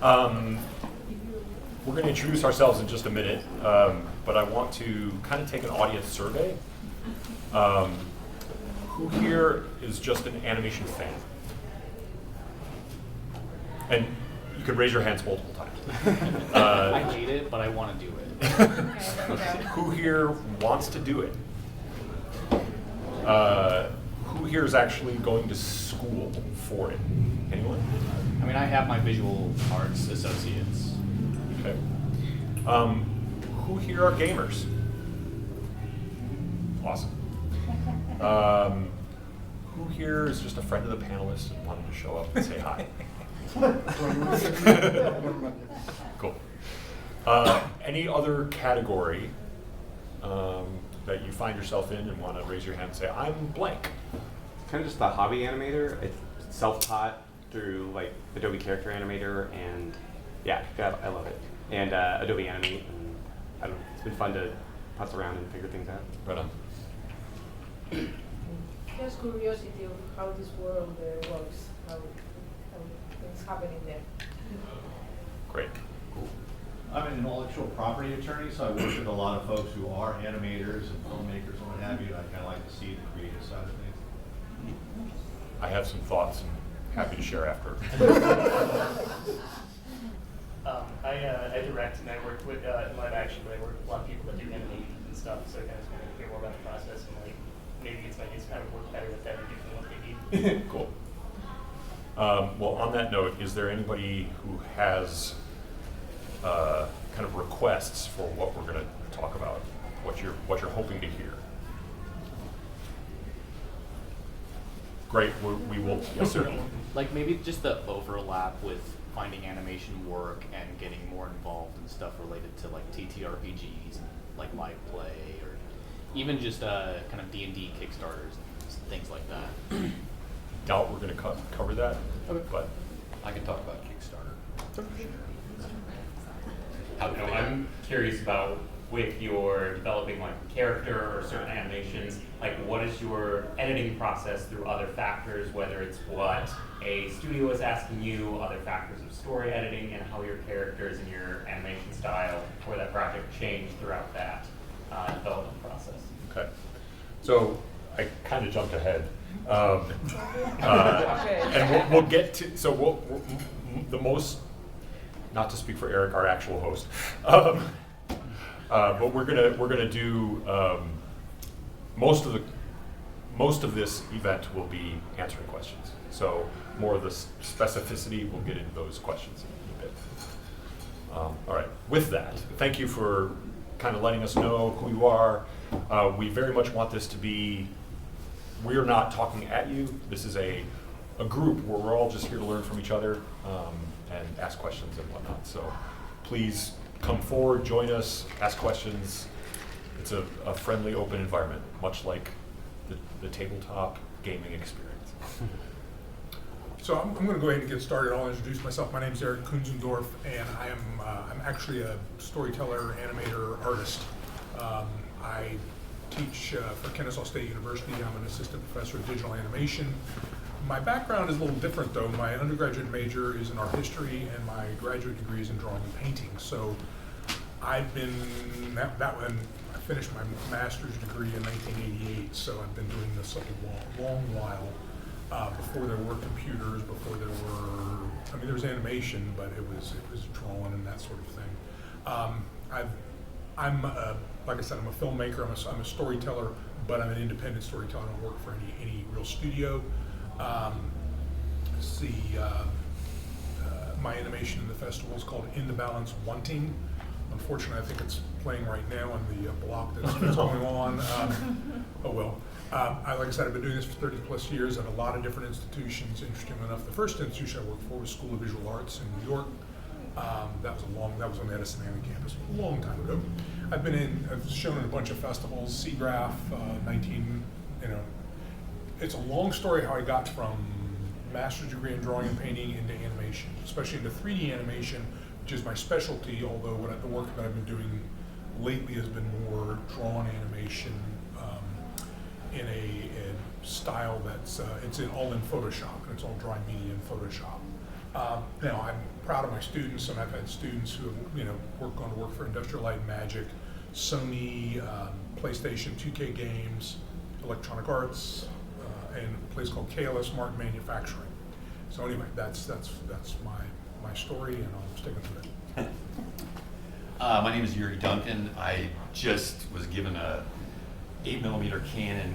We're going to introduce ourselves in just a minute, but I want to kind of take an audience survey. Who here is just an animation fan? And you could raise your hands multiple times. I hate it, but I want to do it. Who here wants to do it? Who here is actually going to school for it? Anyone? I mean, I have my visual arts associates. Okay. Who here are gamers? Awesome. Who here is just a friend of the panelists and wanted to show up and say hi? Cool. Any other category that you find yourself in and want to raise your hand and say, I'm blank? Kind of just a hobby animator. It's self-taught through like Adobe Character Animator, and yeah, I love it. And Adobe Animate, and I don't know, it's been fun to putz around and figure things out. Right on. Just curiosity of how this world works, how things happen in there. Great. Cool. I'm an intellectual property attorney, so I work with a lot of folks who are animators and filmmakers and what have you, and I kind of like to see the creative side of things. I have some thoughts and happy to share after. I direct and I work with in live action, but I work with a lot of people that do animations and stuff, so I kind of want to hear more about the process and like maybe it's my ideas how to work better with them and give them what they need. Cool. Well, on that note, is there anybody who has kind of requests for what we're going to talk about, what you're hoping to hear? Great. We will. Yes, sir. Like maybe just the overlap with finding animation work and getting more involved in stuff related to like TTRPGs and like live play, or even just kind of D&D Kickstarters and things like that. Doubt we're going to cover that, but I can talk about Kickstarter. I'm curious about with your developing like a character or certain animations, like what is your editing process through other factors, whether it's what a studio is asking you, other factors of story editing, and how your characters and your animation style for that project change throughout that development process. okay. So I kind of jumped ahead. And we'll get to, so the most, not to speak for Eric, our actual host, but we're gonna do most of this event will be answering questions. So more of the specificity, we'll get into those questions in a bit. All right. With that, thank you for kind of letting us know who you are. We very much want this to be. We're not talking at you. This is a group where we're all just here to learn from each other and ask questions and whatnot. So please come forward, join us, ask questions. It's a friendly, open environment, much like the tabletop gaming experience. So I'm going to go ahead and get started. I'll introduce myself. My name is Eric Kunzendorf, and I'm actually a storyteller, animator, artist. I teach for Kennesaw State University. I'm an assistant professor of digital animation. My background is a little different, though. My undergraduate major is in art history, and my graduate degree is in drawing and painting. So I've been when I finished my master's degree in 1988. So I've been doing this like a long while. Before there were computers, before there were, there was animation, but it was drawing and that sort of thing. I'm like I said, I'm a filmmaker. I'm a storyteller, but I'm an independent storyteller. I don't work for any real studio. My animation in the festival is called In the Balance Wanting. Unfortunately, I think it's playing right now on the block that's going on. Oh well. Like I said, I've been doing this for 30 plus years at a lot of different institutions. Interestingly enough, the first institution I worked for was School of Visual Arts in New York. That was on the Edison Avenue campus a long time ago. I've shown in a bunch of festivals, SIGGRAPH, it's a long story how I got from master's degree in drawing and painting into animation, especially into 3D animation, which is my specialty, although the work that I've been doing lately has been more drawn animation in a style that's it's all in Photoshop, and it's all drawing media in Photoshop. Now, I'm proud of my students, and I've had students who have, gone to work for Industrial Light and Magic, Sony, PlayStation, 2K Games, Electronic Arts, and a place called KLS Mark Manufacturing. So anyway, that's my story, and I'm sticking to it. My name is Yuri Duncan. I just was given a 8mm Canon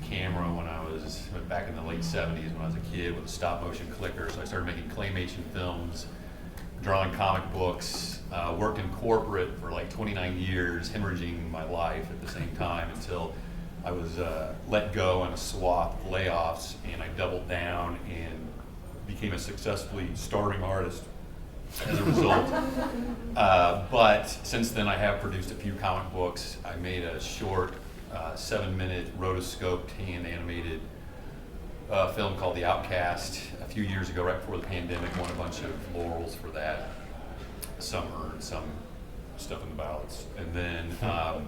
camera when I was back in the late 70s when I was a kid with a stop motion clicker. So I started making claymation films, drawing comic books, worked in corporate for like 29 years, hemorrhaging my life at the same time until I was let go on a swath of layoffs, and I doubled down and became a successfully starving artist as a result. But since then I have produced a few comic books. I made a short 7-minute rotoscoped hand animated film called The Outcast a few years ago, right before the pandemic. Won a bunch of laurels for that. Some earned, some stuff in the ballots. And then a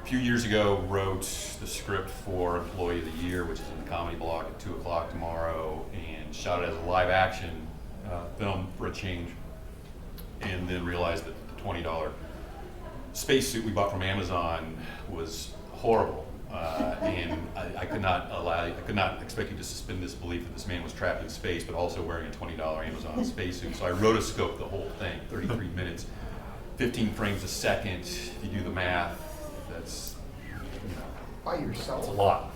few years ago wrote the script for Employee of the Year, which is in the Comedy Block at 2 o'clock tomorrow, and shot it as a live action film for a change, and then realized that the $20 spacesuit we bought from Amazon was horrible, and I could not expect you to suspend disbelief that this man was trapped in space, but also wearing a $20 Amazon spacesuit. So I rotoscoped the whole thing, 33 minutes, 15 frames a second. If you do the math, that's By yourself? It's a lot.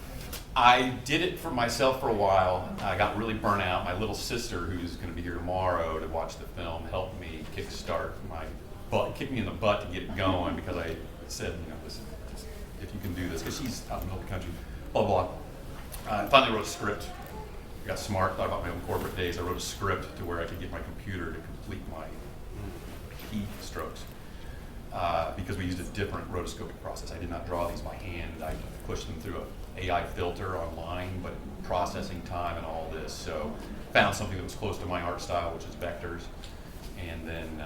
I did it for myself for a while. I got really burnt out. My little sister, who's going to be here tomorrow to watch the film, helped me kickstart my butt, kicked me in the butt to get it going, because I said, listen, if you can do this, because she's out in the middle of the country, blah, blah. I finally wrote a script. I got smart, thought about my own corporate days. I wrote a script to where I could get my computer to complete my key strokes. Because we used a different rotoscoping process. I did not draw these by hand. I pushed them through an AI filter online, but processing time and all this. So found something that was close to my art style, which is vectors. And then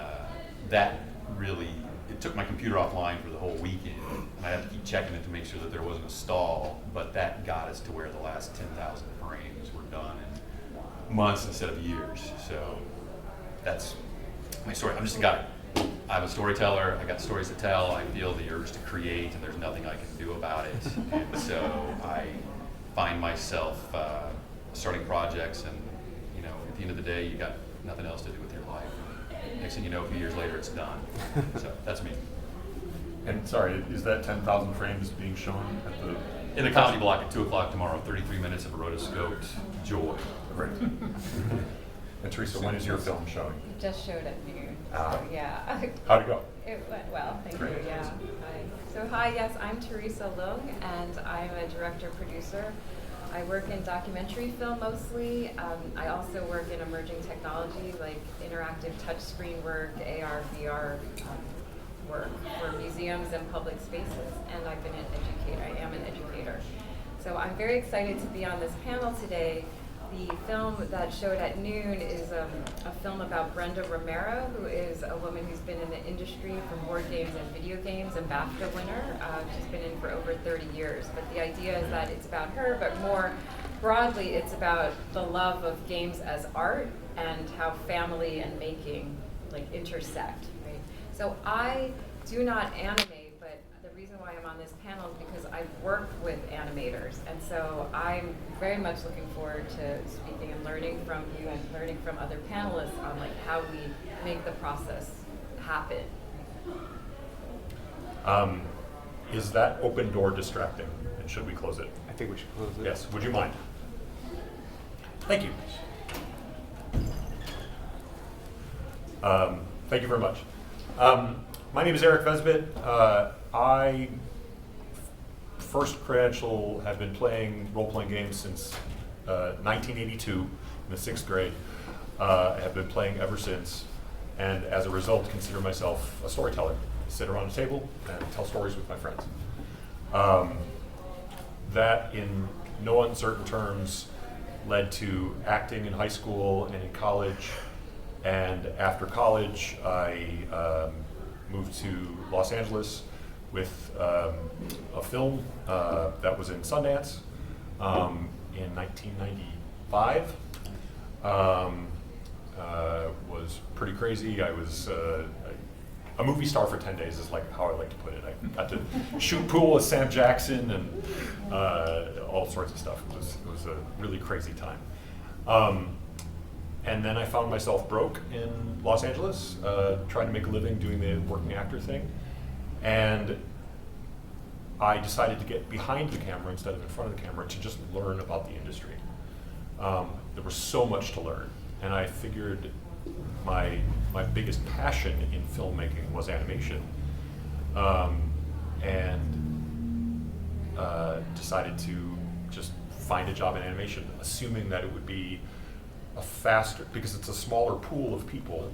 that really, it took my computer offline for the whole weekend. And I had to keep checking it to make sure that there wasn't a stall. But that got us to where the last 10,000 frames were done in months instead of years. So that's my story. I'm just a guy. I'm a storyteller. I got stories to tell. I feel the urge to create, and there's nothing I can do about it. And so I find myself starting projects, and at the end of the day, you got nothing else to do with your life. Next thing you know, a few years later, it's done. So that's me. And sorry, is that 10,000 frames being shown at the? In the Comedy Block at 2 o'clock tomorrow, 33 minutes of rotoscoped joy. Great. And Teresa, when is your film showing? It just showed at noon. Ah. So yeah. How'd it go? It went well, thank Great. you. Yeah. Hi, yes, I'm Teresa Lung, and I'm a director-producer. I work in documentary film mostly. I also work in emerging technology like interactive touchscreen work, AR, VR work for museums and public spaces. And I've been an educator. I am an educator. So I'm very excited to be on this panel today. The film that showed at noon is a film about Brenda Romero, who is a woman who's been in the industry for board games and video games, a BAFTA winner. She's been in for over 30 years. But the idea is that it's about her, but more broadly, it's about the love of games as art and how family and making intersect. Right? So I do not animate, but the reason why I'm on this panel is because I've worked with animators, and so I'm very much looking forward to speaking and learning from you and learning from other panelists on how we make the process happen. Is that open door distracting, and should we close it? I think we should close it. Yes, would you mind? Thank you. Thank you very much. My name is Eric Vesbit. I first credential have been playing role-playing games since 1982 in the 6th grade. I have been playing ever since, and as a result, consider myself a storyteller. I sit around a table and tell stories with my friends. That, in no uncertain terms, led to acting in high school and in college. And after college, I moved to Los Angeles with a film that was in Sundance in 1995. was pretty crazy. I was a movie star for 10 days is like how I like to put it. I got to shoot pool with Sam Jackson and all sorts of stuff. It was a really crazy time. And then I found myself broke in Los Angeles, trying to make a living doing the working actor thing. And I decided to get behind the camera instead of in front of the camera to just learn about the industry. There was so much to learn, and I figured my biggest passion in filmmaking was animation, and decided to just find a job in animation, assuming that it would be a faster, because it's a smaller pool of people,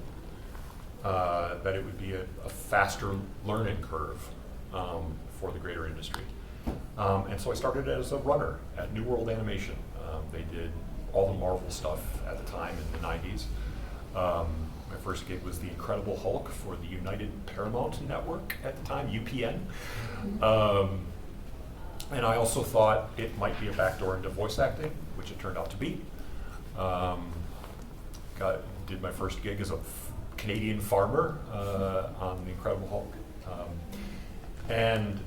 that it would be a faster learning curve for the greater industry. And so I started as a runner at New World Animation. They did all the Marvel stuff at the time in the 90s. My first gig was The Incredible Hulk for the United Paramount Network at the time, UPN. And I also thought it might be a backdoor into voice acting, which it turned out to be. Did my first gig as a Canadian farmer on The Incredible Hulk. And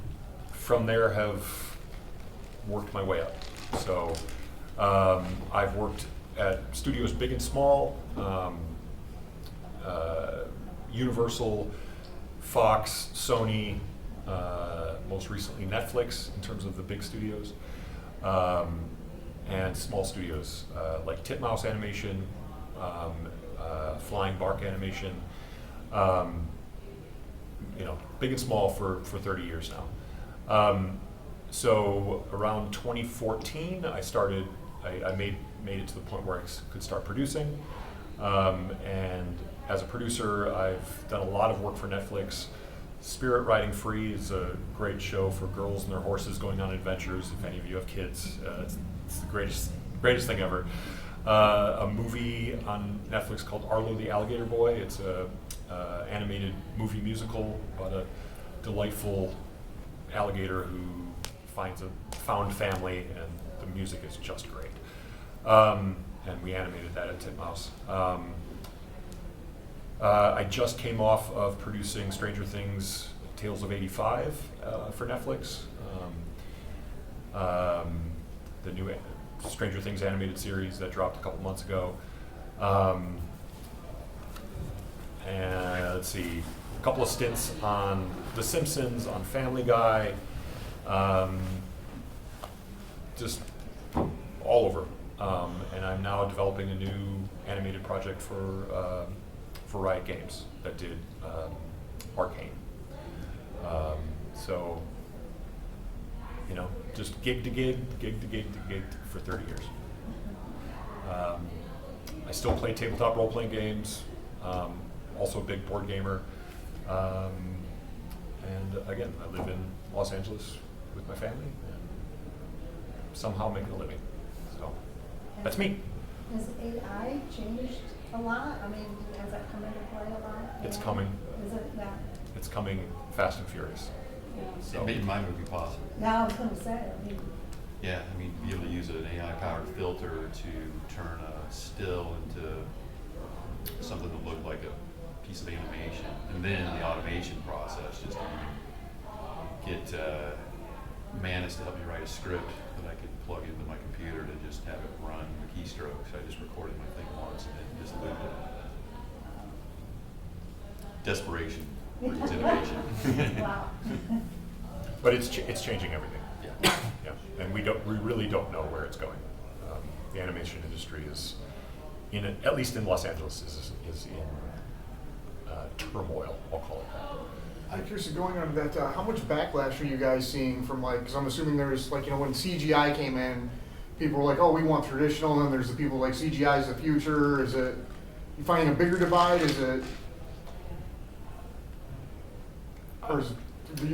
from there have worked my way up. So I've worked at studios big and small, Universal, Fox, Sony, most recently Netflix in terms of the big studios, and small studios like Titmouse Animation, Flying Bark Animation, big and small for 30 years now. So around 2014, I made it to the point where I could start producing. And as a producer, I've done a lot of work for Netflix. Spirit Riding Free is a great show for girls and their horses going on adventures. If any of you have kids, it's the greatest thing ever. A movie on Netflix called Arlo the Alligator Boy. It's a animated movie musical about a delightful alligator who finds a found family, and the music is just great. And we animated that at Titmouse. I just came off of producing Stranger Things Tales of 85 for Netflix. The new Stranger Things animated series that dropped a couple months ago. And let's see, a couple of stints on The Simpsons, on Family Guy, just all over. And I'm now developing a new animated project for Riot Games that did Arcane. So, just gig to gig for 30 years. I still play tabletop role-playing games, also a big board gamer. And again, I live in Los Angeles with my family and somehow making a living. So that's me. Has AI changed a lot? I mean, has that come into play a lot? It's coming. Is it that? It's coming fast and furious. Yeah. So. It made my movie possible. Now I was going to say, Yeah, be able to use an AI-powered filter to turn a still into something that looked like a piece of animation, and then the automation process, just to get Manus to help me write a script that I could plug into my computer to just have it run with keystrokes. I just recorded my thing once and then just looped it. Desperation breeds innovation. Wow. But it's changing everything. Yeah. Yeah, and we really don't know where it's going. The animation industry is at least in Los Angeles, is in turmoil. I'll call it that. I'm curious, going on that, how much backlash are you guys seeing from because I'm assuming there's when CGI came in, people were like, oh, we want traditional, and then there's the people like CGI is the future. Is it, you finding a bigger divide? Is it, or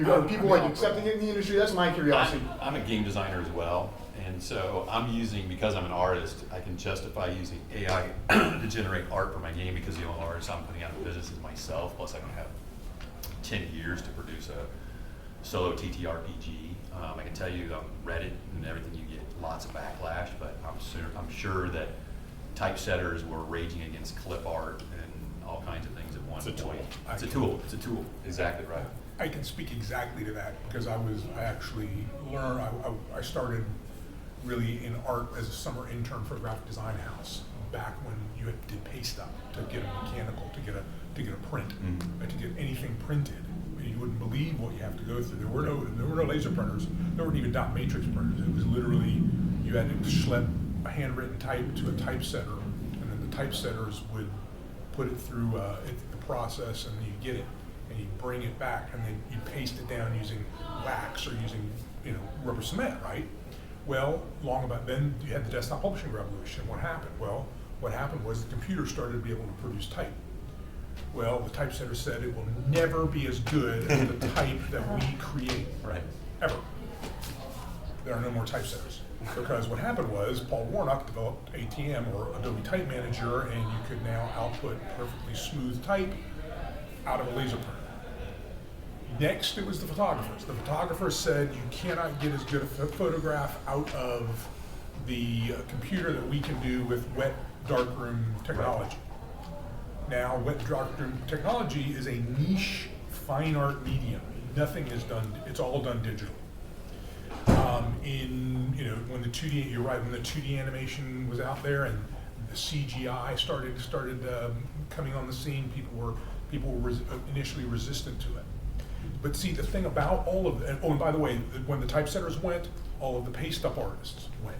are people accepting it in the industry? That's my curiosity. I'm a game designer as well, and so because I'm an artist, I can justify using AI to generate art for my game, because the only artist I'm putting out of business is myself, plus I don't have 10 years to produce a solo TTRPG. I can tell you on Reddit and everything, you get lots of backlash, but I'm sure that typesetters were raging against clip art and all kinds of things at one It's a point. tool. It's a tool. It's a tool. Exactly right. I can speak exactly to that because I actually learned, I started really in art as a summer intern for a graphic design house back when you had to paste up to get a mechanical, to get a print, and to get anything printed. You wouldn't believe what you have to go through. There were no laser printers. There weren't even dot matrix printers. It was literally, you had to schlep a handwritten type to a typesetter, and then the typesetters would put it through the process, and you get it, and you bring it back, and then you paste it down using wax or using rubber cement, right? Well, long about then, you had the desktop publishing revolution. What happened? Well, what happened was the computer started to be able to produce type. Well, the typesetter said it will never be as good as the type that we create, Right. ever. There are no more typesetters. Because what happened was Paul Warnock developed ATM, or Adobe Type Manager, and you could now output perfectly smooth type out of a laser printer. Next, it was the photographers. The photographers said you cannot get as good a photograph out of the computer that we can do with wet darkroom technology. Now, wet darkroom technology is a niche fine art medium. Nothing is done, it's all done digitally. When the 2D, you're right, when the 2D animation was out there and the CGI started coming on the scene, people were initially resistant to it. But see, the thing about all of it, and by the way, when the typesetters went, all of the paste up artists went.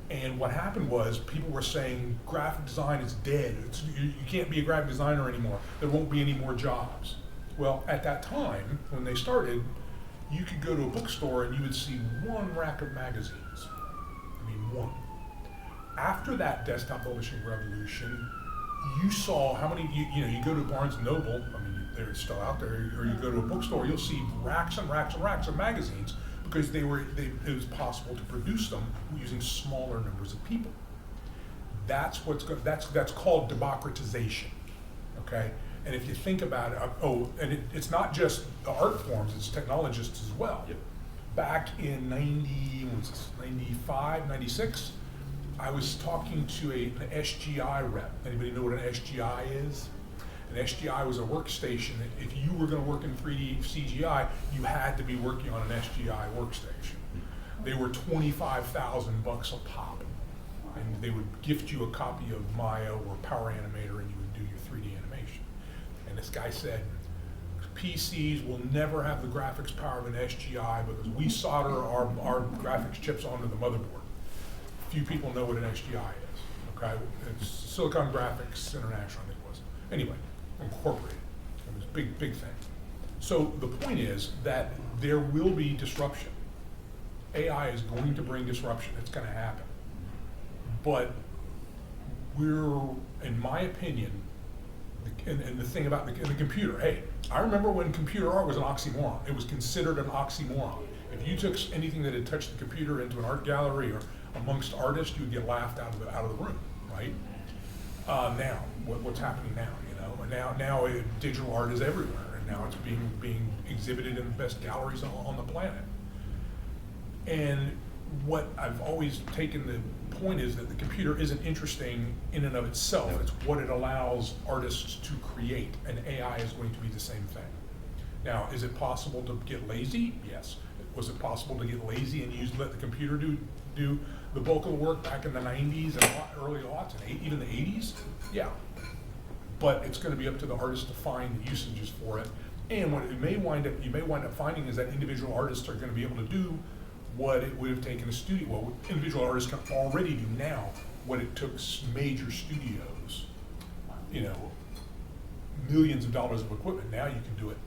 And what happened was people were saying graphic design is dead. You can't be a graphic designer anymore. There won't be any more jobs. Well, at that time, when they started, you could go to a bookstore and you would see one rack of magazines. I mean, one. After that desktop publishing revolution, you saw how many, you go to Barnes & Noble, I mean, they're still out there, or you go to a bookstore, you'll see racks and racks and racks of magazines because it was possible to produce them using smaller numbers of people. That's called democratization, okay? And if you think about it, it's not just the art forms, it's technologists as well. Yep. Back in 95, 96, I was talking to an SGI rep. Anybody know what an SGI is? An SGI was a workstation. If you were going to work in 3D CGI, you had to be working on an SGI workstation. They were $25,000 a pop, and they would gift you a copy of Maya or Power Animator, and you would do your 3D animation. And this guy said, PCs will never have the graphics power of an SGI because we solder our graphics chips onto the motherboard. Few people know what an SGI is, okay? It's Silicon Graphics International, I think it was. Anyway, incorporated. It was a big, big thing. So the point is that there will be disruption. AI is going to bring disruption. It's going to happen. But we're, in my opinion, and the thing about the computer, hey, I remember when computer art was an oxymoron. It was considered an oxymoron. If you took anything that had touched the computer into an art gallery or amongst artists, you'd get laughed out of the room, right? Now, what's happening now? Now digital art is everywhere, and now it's being exhibited in the best galleries on the planet. And what I've always taken the point is that the computer isn't interesting in and of itself. It's what it allows artists to create, and AI is going to be the same thing. Now, is it possible to get lazy? Yes. Was it possible to get lazy and let the computer do the bulk of the work back in the 90s and early aughts and even the 80s? Yeah. But it's going to be up to the artist to find the usages for it. And what you may wind up finding is that individual artists are going to be able to do what it would have taken a studio. Well, individual artists can already do now what it took major studios, millions of dollars of equipment. Now you can do it.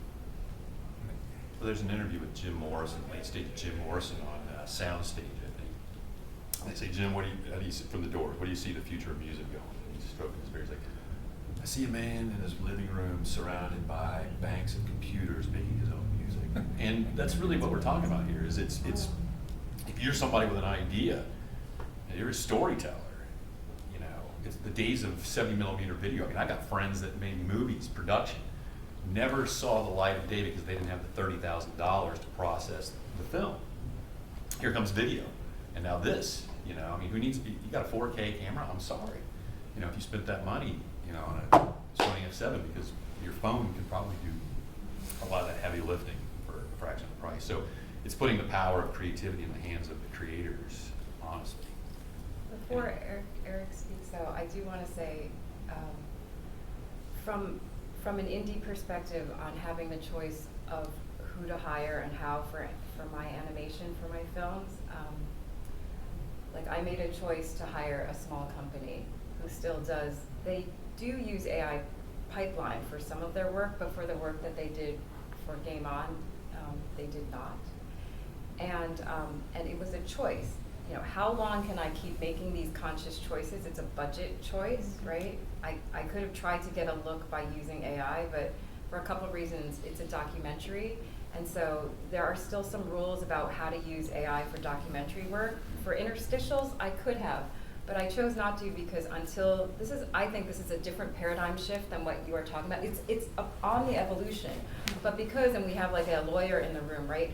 Well, there's an interview with Jim Morrison, late stage Jim Morrison on Soundstage, I think. They say, Jim, how do you see from the door? What do you see the future of music going? He's stroking his beard. He's like, I see a man in his living room surrounded by banks of computers making his own music. And that's really what we're talking about here. Is it's if you're somebody with an idea, you're a storyteller. It's the days of 70mm video. I mean, I got friends that made movies, production, never saw the light of day because they didn't have the $30,000 to process the film. Here comes video, and now this. Who needs? You got a 4K camera? I'm sorry. you know, if you spent that money, you know, on a Sony F7, because your phone can probably do a lot of that heavy lifting for a fraction of the price. So it's putting the power of creativity in the hands of the creators, honestly. Before Eric speaks, though, I do want to say, from an indie perspective on having the choice of who to hire and how for my animation for my films, like I made a choice to hire a small company who still does, they do use AI pipeline for some of their work, but for the work that they did for Game On, they did not. And it was a choice. You know, how long can I keep making these conscious choices? It's a budget choice, right? I could have tried to get a look by using AI, but for a couple of reasons, it's a documentary. And so there are still some rules about how to use AI for documentary work. For interstitials, I could have, but I chose not to because until, I think this is a different paradigm shift than what you are talking about. It's on the evolution, but because, and we have like a lawyer in the room, right?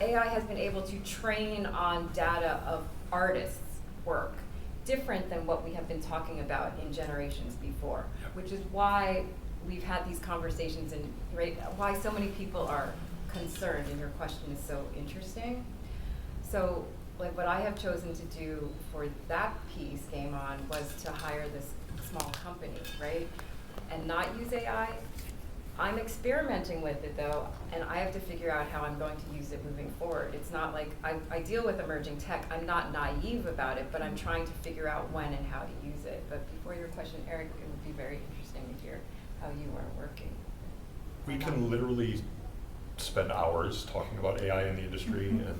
AI has been able to train on data of artists' work, different than what we have been talking about in generations before, which is why we've had these conversations and right, why so many people are concerned, and your question is so interesting. So, like what I have chosen to do for that piece, Game On, was to hire this small company, right? And not use AI. I'm experimenting with it though, and I have to figure out how I'm going to use it moving forward. It's not like, I deal with emerging tech, I'm not naive about it, but I'm trying to figure out when and how to use it. But before your question, Eric, it would be very interesting to hear how you are working. We can literally spend hours talking about AI in the industry, and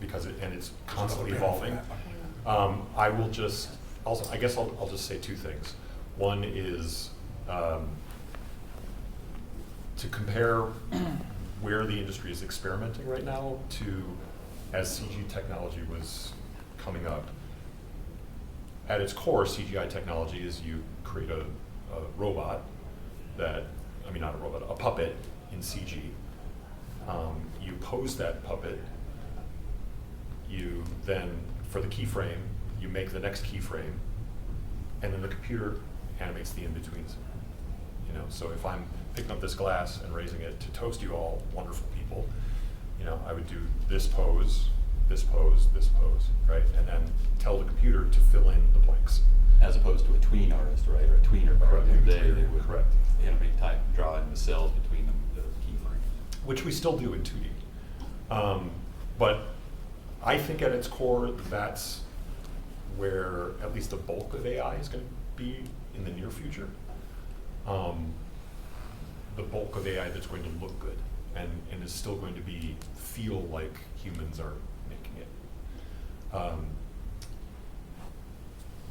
because it's constantly evolving. I will just, I guess I'll just say two things. One is, to compare where the industry is experimenting right now to as CG technology was coming up. At its core, CGI technology is you create a robot that, I mean not a robot, a puppet in CG. You pose that puppet, you then, for the keyframe, you make the next keyframe, and then the computer animates the in-betweens. You know, so if I'm picking up this glass and raising it to toast you all, wonderful people, you know, I would do this pose, this pose, this pose, right? And then tell the computer to fill in the blanks. As opposed to a tween artist, right, or a tweener back in the day, they would Correct. animate type, draw in the cells between the keyframes. Which we still do in 2D. But I think at its core, that's where at least the bulk of AI is going to be in the near future. The bulk of AI that's going to look good and is still going to feel like humans are making it.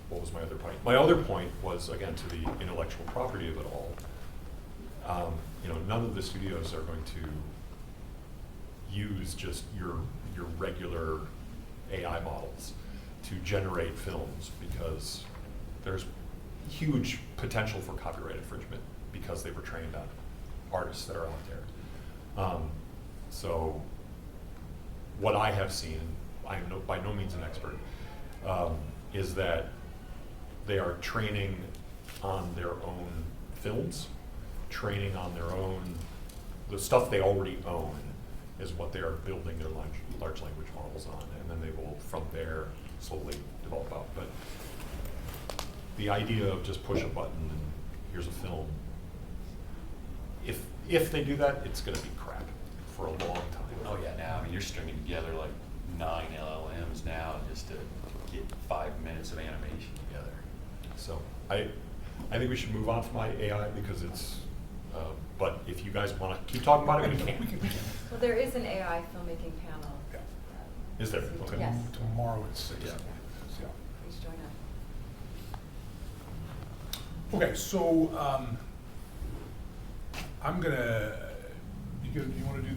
What was my other point? My other point was, again, to the intellectual property of it all. You know, none of the studios are going to use just your regular AI models to generate films, because there's huge potential for copyright infringement because they were trained on artists that are out there. So what I have seen, I am by no means an expert, is that they are training on their own films, training on their own, the stuff they already own is what they are building their large language models on, and then they will, from there, slowly develop out. But the idea of just push a button and here's a film, if they do that, it's going to be crap for a long time. Oh yeah, now, I mean, you're stringing together like 9 LLMs now just to get 5 minutes of animation together. So I think we should move on from my AI because it's, but if you guys want to keep talking about it, we can. Well, there is an AI filmmaking panel. Yeah. Is there? Okay. Yes. Tomorrow at 6. Yeah. Please join us. Okay, so I'm gonna. You want to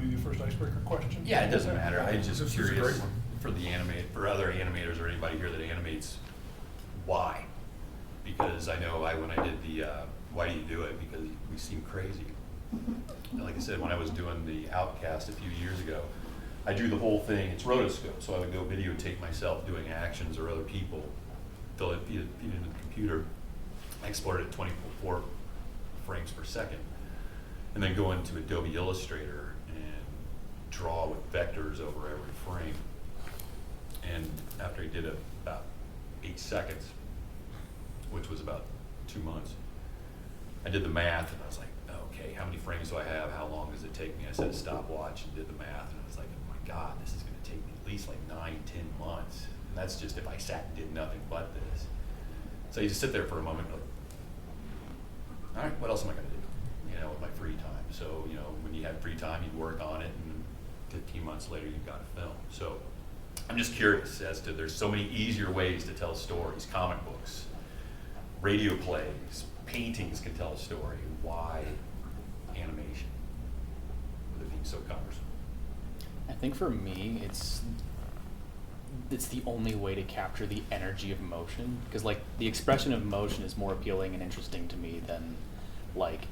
do the first icebreaker question? Yeah, it doesn't matter. I'm just This is a curious great one. for other animators or anybody here that animates, why? Because I know when I did the why do you do it? Because we seem crazy. And like I said, when I was doing the Outcast a few years ago, I drew the whole thing. It's rotoscope, so I would go videotape myself doing actions or other people, feed it into the computer, I export it at 24 frames per second, and then go into Adobe Illustrator and draw with vectors over every frame. And after he did it about 8 seconds, which was about 2 months, I did the math and I was like, okay, how many frames do I have? How long does it take me? I set a stopwatch and did the math, and I was like, oh my God, this is going to take me at least like 9-10 months. And that's just if I sat and did nothing but this. So you just sit there for a moment and go, all right, what else am I going to do? You know, with my free time. So, you know, when you have free time, you work on it, and 15 months later, you've got a film. So I'm just curious as to, there's so many easier ways to tell stories. Comic books, radio plays, paintings can tell a story. Why animation? With it being so cumbersome. I think for me, it's the only way to capture the energy of motion, because like the expression of motion is more appealing and interesting to me than like,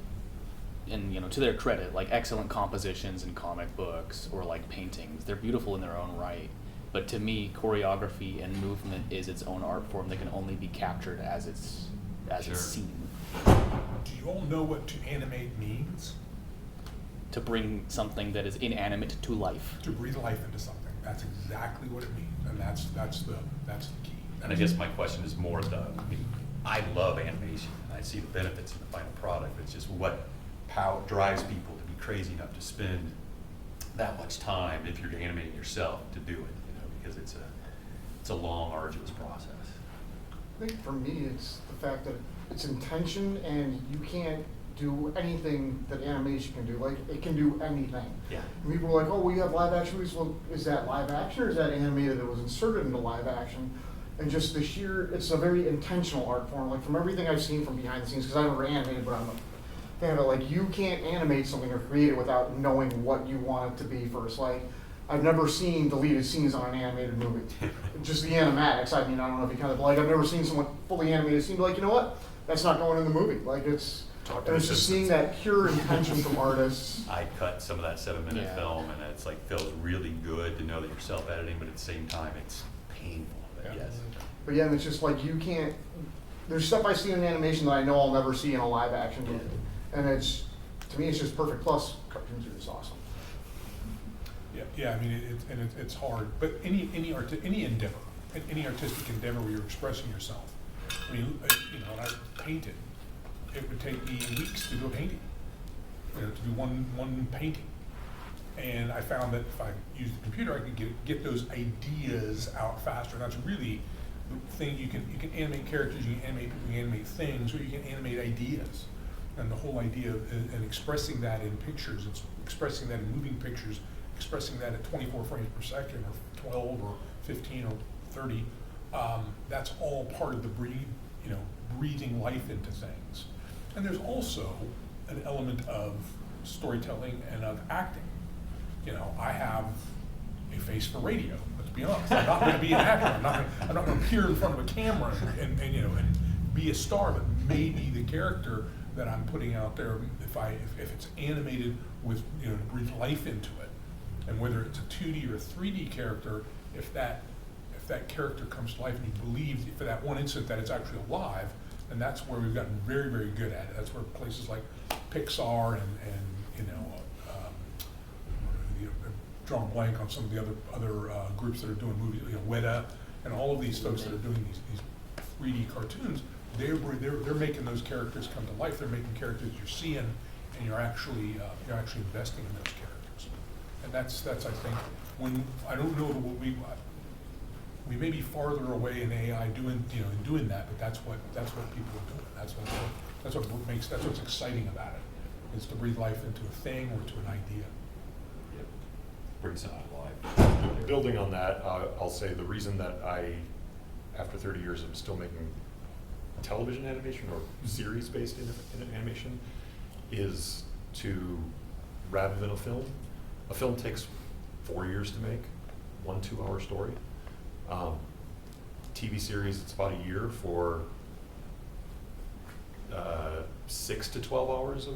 and you know, to their credit, like excellent compositions in comic books or like paintings, they're beautiful in their own right. But to me, choreography and movement is its own art form that can only be captured as it's seen. Do you all know what to animate means? To bring something that is inanimate to life. To breathe life into something. That's exactly what it means, and that's the key. And I guess my question is more I love animation, and I see the benefits in the final product. It's just what drives people to be crazy enough to spend that much time, if you're animating yourself, to do it, you know, because it's a long, arduous process. I think for me, it's the fact that it's intention, and you can't do anything that animation can do. Like, it can do anything. Yeah. And people are like, oh, we have live action movies. Well, is that live action, or is that animated that was inserted into live action? And just the sheer, it's a very intentional art form. Like, from everything I've seen from behind the scenes, because I've never animated, but I'm a fan of it, like, you can't animate something or create it without knowing what you want it to be first. Like, I've never seen deleted scenes on an animated movie. Just the animatics. I mean, I don't know if you kind of, like, I've never seen someone fully animated scene be like, you know what? That's not going in the movie. Like, it's just seeing that pure intention from artists. I cut some of that 7-minute film, and it's like, feels really good to know that you're self-editing, but at the same time, it's painful. Yes. But yeah, and it's just like, you can't, there's stuff I see in animation that I know I'll never see in a live action movie. And it's, to me, it's just perfect. Plus, cartoons are just awesome. Yeah. I mean, it's hard, but any endeavor, any artistic endeavor where you're expressing yourself. I mean, you know, when I painted, it would take me weeks to do a painting, you know, to do one painting. And I found that if I used the computer, I could get those ideas out faster. And that's really the thing. You can animate characters, you can animate people, you can animate things, or you can animate ideas. And the whole idea of and expressing that in pictures, it's expressing that in moving pictures, expressing that at 24 frames per second, or 12, or 15, or 30. That's all part of the breathing life into things. And there's also an element of storytelling and of acting. You know, I have a face for radio. Let's be honest. I'm not going to be an actor. I'm not going to appear in front of a camera and be a star. But maybe the character that I'm putting out there, if it's animated with, you know, to breathe life into it, and whether it's a 2D or a 3D character, if that character comes to life and you believe for that one instant that it's actually alive, and that's where we've gotten very, very good at it. That's where places like Pixar and you know, drawn a blank on some of the other groups that are doing movies, you know, Weta, and all of these folks that are doing these 3D cartoons. They're making those characters come to life. They're making characters you're seeing, and you're actually investing in those characters. And that's I think, when I don't know that we may be farther away in AI doing that, but that's what people are doing. That's what's exciting about it, is to breathe life into a thing or to an idea. Bring something to life. Building on that, I'll say the reason that after 30 years, I'm still making television animation or series-based animation is to, rather than a film takes 4 years to make, 1 2-hour story. TV series, it's about a year for 6 to 12 hours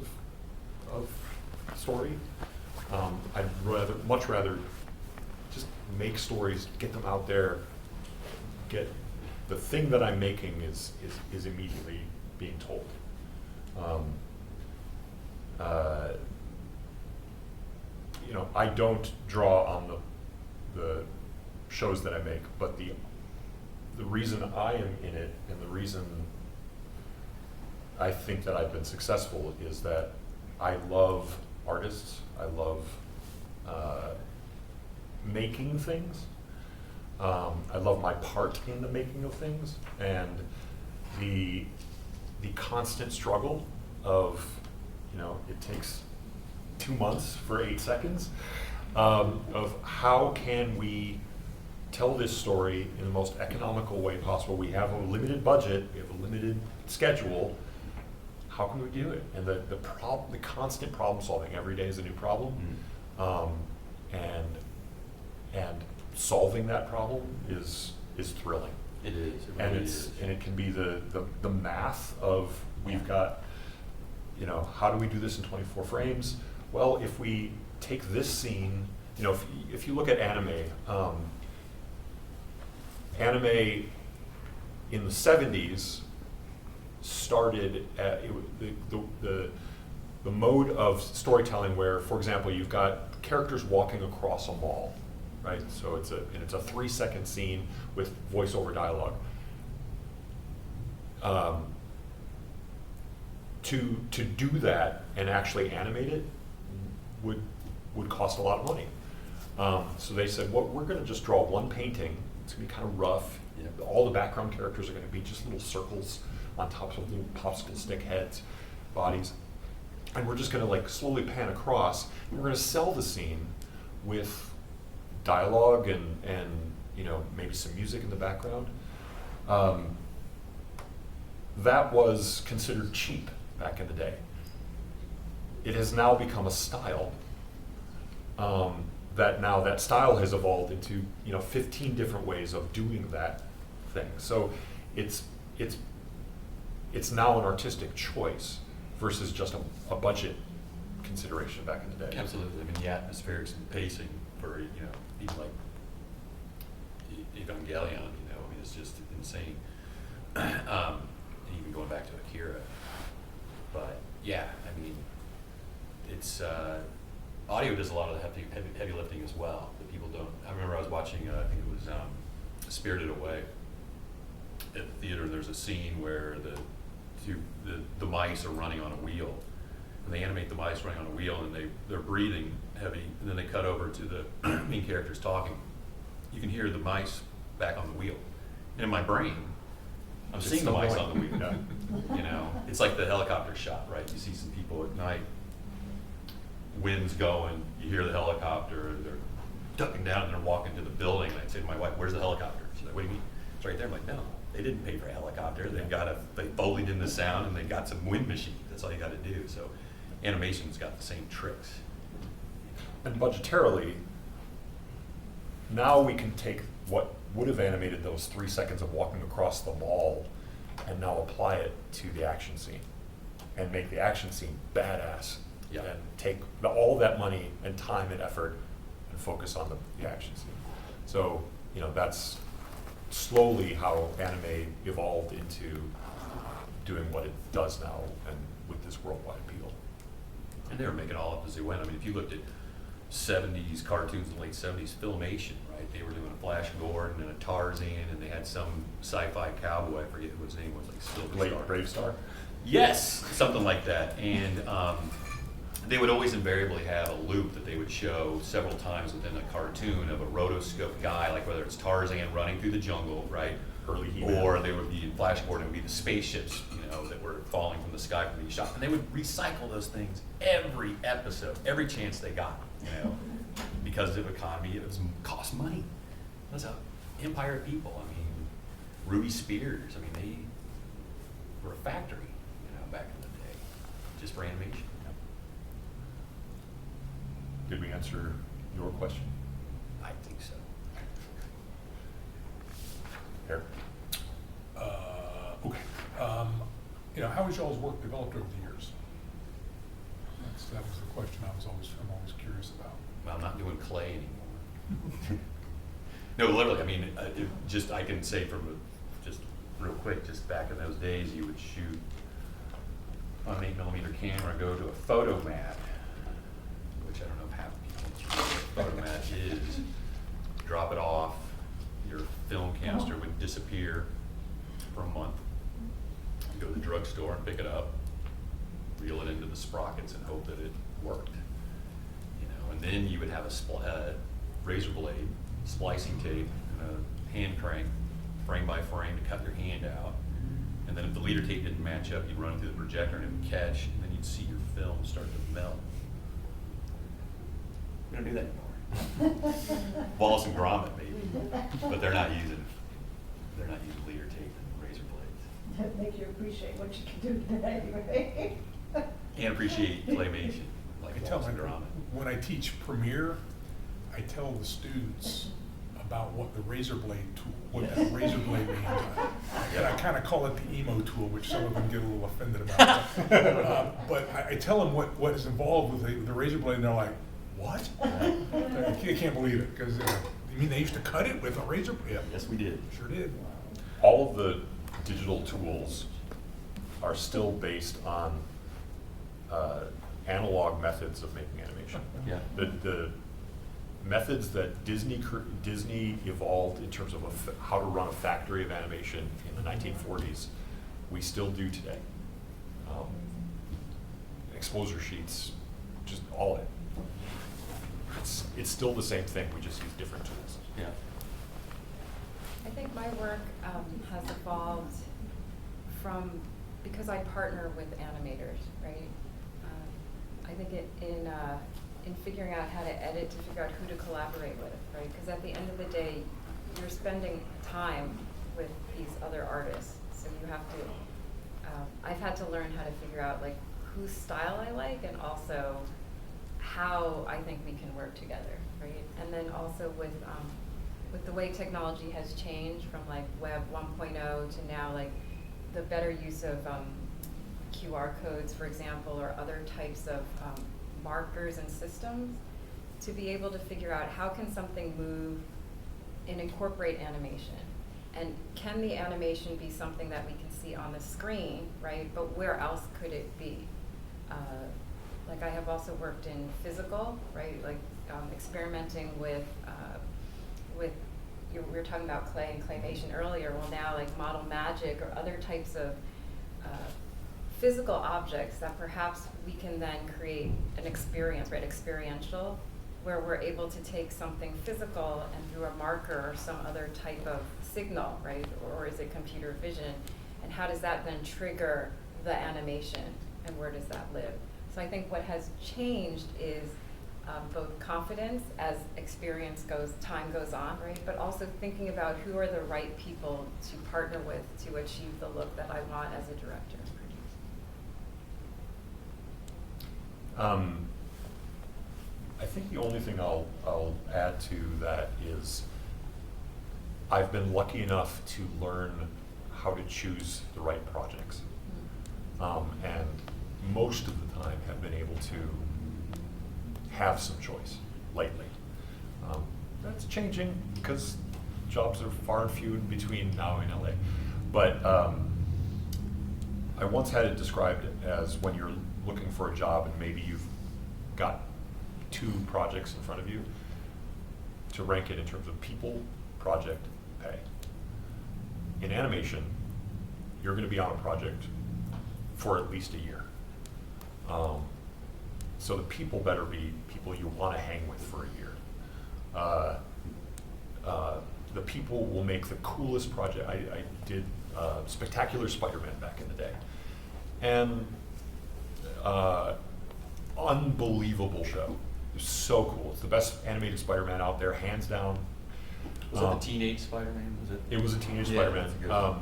of story. I'd much rather just make stories, get them out there, get the thing that I'm making is immediately being told. You know, I don't draw on the shows that I make, but the reason I am in it and the reason I think that I've been successful is that I love artists. I love making things. I love my part in the making of things, and the constant struggle of, you know, it takes 2 months for 8 seconds, of how can we tell this story in the most economical way possible. We have a limited budget, we have a limited schedule. How can we do it? And the constant problem solving, every day is a new problem, and solving that problem is thrilling. It is. It And really it's is. and it can be the math of, we've got, you know, how do we do this in 24 frames? Well, if we take this scene, you know, if you look at anime, anime in the 70s started at the mode of storytelling where, for example, you've got characters walking across a mall, right? So it's a 3-second scene with voiceover dialogue. To do that and actually animate it would cost a lot of money. So they said, well, we're going to just draw one painting. It's going to be kind of rough. You know, all the background characters are going to be just little circles on top of little popsicle stick heads, bodies. And we're just going to like slowly pan across. And we're going to sell the scene with dialogue and you know, maybe some music in the background. That was considered cheap back in the day. It has now become a style. That style has evolved into, you know, 15 different ways of doing that thing. So it's now an artistic choice versus just a budget consideration back in the day. Absolutely. I mean, the atmospherics and pacing for, you know, even like Evangelion, you know, I mean, it's just insane. And even going back to Akira. But yeah, I mean, it's audio does a lot of the heavy lifting as well that people don't. I remember I was watching, I think it was Spirited Away at the theater. There's a scene where the mice are running on a wheel, and they animate the mice running on a wheel, and they're breathing heavy, and then they cut over to the main characters talking. You can hear the mice back on the wheel, and in my brain, I'm It's seeing the still mice going. on the wheel. You know, it's like the helicopter shot, right? You see some people at night, wind's going, you hear the helicopter, they're ducking down and they're walking to the building, and I'd say to my wife, "Where's the helicopter?" She's like, "What do you mean?" It's right there. I'm like, "No, they didn't pay for a helicopter. They Foleyed in the sound, and they got some wind machine. That's all you got to do." So animation's got the same tricks. And budgetarily, now we can take what would have animated those 3 seconds of walking across the mall and now apply it to the action scene and make the action scene badass. Yeah. And take all that money and time and effort and focus on the action scene. So, you know, that's slowly how anime evolved into doing what it does now and with this worldwide appeal. And they were making all up as they went. I mean, if you looked at 70s cartoons in the late 70s, Filmation, right? They were doing a Flash Gordon and a Tarzan, and they had some sci-fi cowboy, I forget who his name was, like Silver Late Star. Brave Star. Yes, something like that. And they would always invariably have a loop that they would show several times within a cartoon of a rotoscope guy, like whether it's Tarzan running through the jungle, right? Early He-Man. Or they would be in Flash Gordon, it would be the spaceships, you know, that were falling from the sky from being shot. And they would recycle those things every episode, every chance they got, you know, because of economy, it was cost money. It was an empire of people. I mean, Ruby Spears, I mean, they were a factory, you know, back in the day, just for animation. Did we answer your question? I think so. Eric? Okay. You know, how has y'all's work developed over the years? That was the question I'm always curious about. Well, I'm not doing clay anymore. No, literally, I mean, I can say from just real quick, just back in those days, you would shoot on an 8mm camera, go to a photomat, which I don't know if half the people know what a photomat is. Drop it off, your film canister would disappear for a month. You go to the drugstore and pick it up, reel it into the sprockets and hope that it worked. You know, and then you would have a razor blade, splicing tape, and a hand crank, frame by frame, to cut your hand out. And then if the leader tape didn't match up, you'd run it through the projector and it would catch, and then you'd see your film start to melt. We don't do that anymore. Wallace and Gromit maybe, but they're not using leader tape and razor blades. That make you appreciate what you can do today, right? And appreciate claymation, like I a tell Wallace and my, Gromit. when I teach Premiere, I tell the students about what the razor blade tool, what that razor blade means. And I kind of call it the emo tool, which some of them get a little offended about. But I tell them what is involved with the razor blade, and they're like, what? I can't believe it, because you mean they used to cut it with a razor blade? Yeah. Yes, we did. Sure did. All of the digital tools are still based on analog methods of making animation. Yeah. The methods that Disney evolved in terms of how to run a factory of animation in the 1940s, we still do today. Exposure sheets, just all of it. It's still the same thing, we just use different tools. Yeah. I think my work has evolved from, because I partner with animators, right? I think in figuring out how to edit, to figure out who to collaborate with, right? Because at the end of the day, you're spending time with these other artists, so you have to. I've had to learn how to figure out like whose style I like, and also how I think we can work together, right? And then also with the way technology has changed from like Web 1.0 to now like the better use of QR codes, for example, or other types of markers and systems, to be able to figure out how can something move and incorporate animation. And can the animation be something that we can see on the screen, right? But where else could it be? Like I have also worked in physical, right? Like experimenting with we were talking about clay and claymation earlier. Well, now like model magic or other types of physical objects that perhaps we can then create an experience, right? Experiential, where we're able to take something physical and through a marker or some other type of signal, right? Or is it computer vision? And how does that then trigger the animation, and where does that live? So I think what has changed is both confidence as time goes on, right? But also thinking about who are the right people to partner with to achieve the look that I want as a director and producer. I think the only thing I'll add to that is I've been lucky enough to learn how to choose the right projects. And most of the time have been able to have some choice lately. That's changing because jobs are far and few in between now in LA. But I once had it described as when you're looking for a job and maybe you've got 2 projects in front of you, to rank it in terms of people, project, pay. In animation, you're going to be on a project for at least a year. So the people better be people you want to hang with for a year. The people will make the coolest project. I did Spectacular Spider-Man back in the day. And unbelievable show. It was so cool. It's the best animated Spider-Man out there, hands down. Was it the Teenage Spider-Man? Was it? It was a Teenage Yeah, Spider-Man. that's a good one.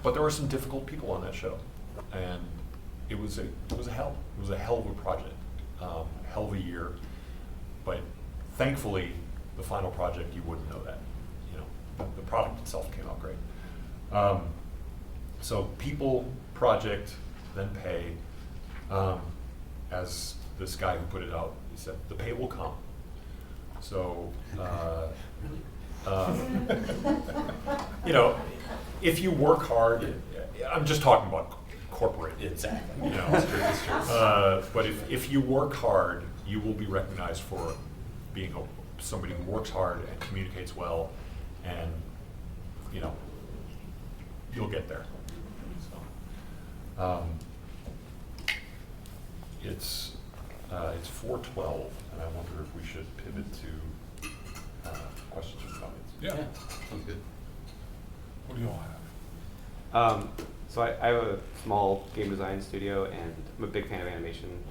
But there were some difficult people on that show, and it was a hell. It was a hell of a project, hell of a year. But thankfully, the final project, you wouldn't know that. You know, the product itself came out great. So people, project, then pay. As this guy who put it out, he said, the pay will come. So You know, if you work hard, I'm just talking about corporate. Exactly. You know, It's true. but if you work hard, you will be recognized for being somebody who works hard and communicates well, and you know, you'll get there. So, it's 4:12, and I wonder if we should pivot to questions or comments. Yeah. Sounds good. What do you all have? So I have a small game design studio, and I'm a big fan of animation,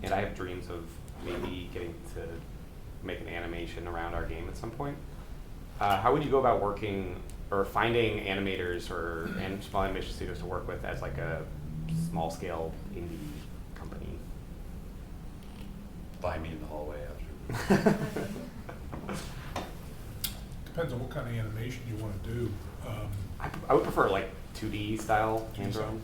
and I have dreams of maybe getting to make an animation around our game at some point. How would you go about working or finding animators or small animation studios to work with as like a small scale indie company? Find me in the hallway after. Depends on what kind of animation you want to do. I would prefer like 2D style hand drawn.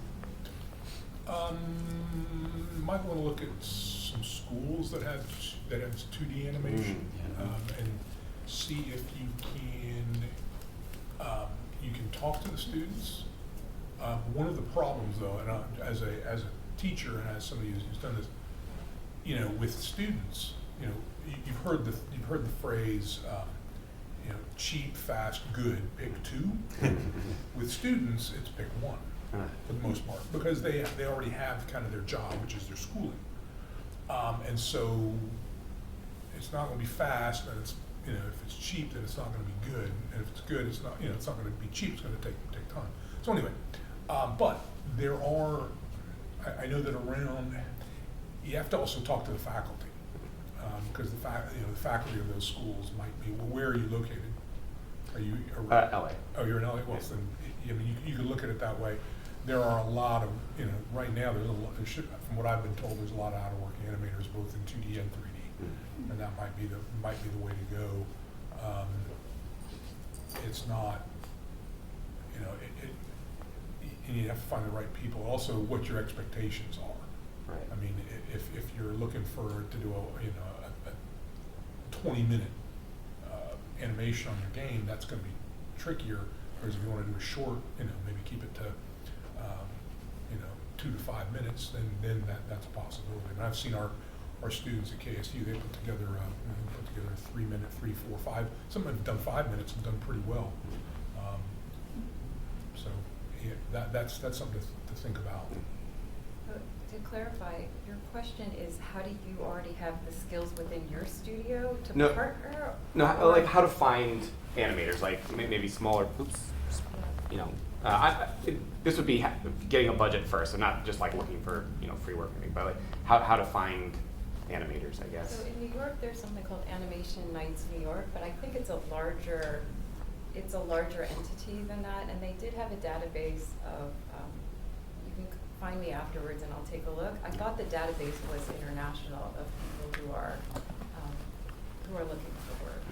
Might want to look at some schools that have 2D animation, and see if you can talk to the students. One of the problems, though, and as a teacher and as somebody who's done this, you know, with students, you know, you've heard the phrase, you know, cheap, fast, good, pick two. With students, it's pick one for the most part, because they already have kind of their job, which is their schooling, and so it's not going to be fast, and it's, you know, if it's cheap, then it's not going to be good, and if it's good, it's not, you know, it's not going to be cheap. It's going to take time. So anyway, but there are, I know that around, you have to also talk to the faculty, because the faculty of those schools might be. Well, where are you located? Are you? LA. Oh, you're in LA. Well, then I mean, you could look at it that way. There are a lot of, you know, right now there's a lot. From what I've been told, there's a lot of out of work animators, both in 2D and 3D, and that might be the way to go. It's not, you know, and you have to find the right people. Also, what your expectations are. Right. I mean, if you're looking to do a 20-minute animation on your game, that's going to be trickier. Whereas if you want to do a short, you know, maybe keep it to 2 to 5 minutes, then that's a possibility. And I've seen our students at KSU, they put together a 3-minute, 3, 4, 5. Some have done 5 minutes and done pretty well. So yeah, that's something to think about. To clarify, your question is, how do you already have the skills within your studio to partner? No, like how to find animators, like maybe smaller. You know, this would be getting a budget first, so not just like looking for, you know, free work, but like how to find animators, I guess. So in New York, there's something called Animation Nights New York, but I think it's a larger entity than that, and they did have a database of. You can find me afterwards, and I'll take a look. I thought the database was international of people who are looking for work.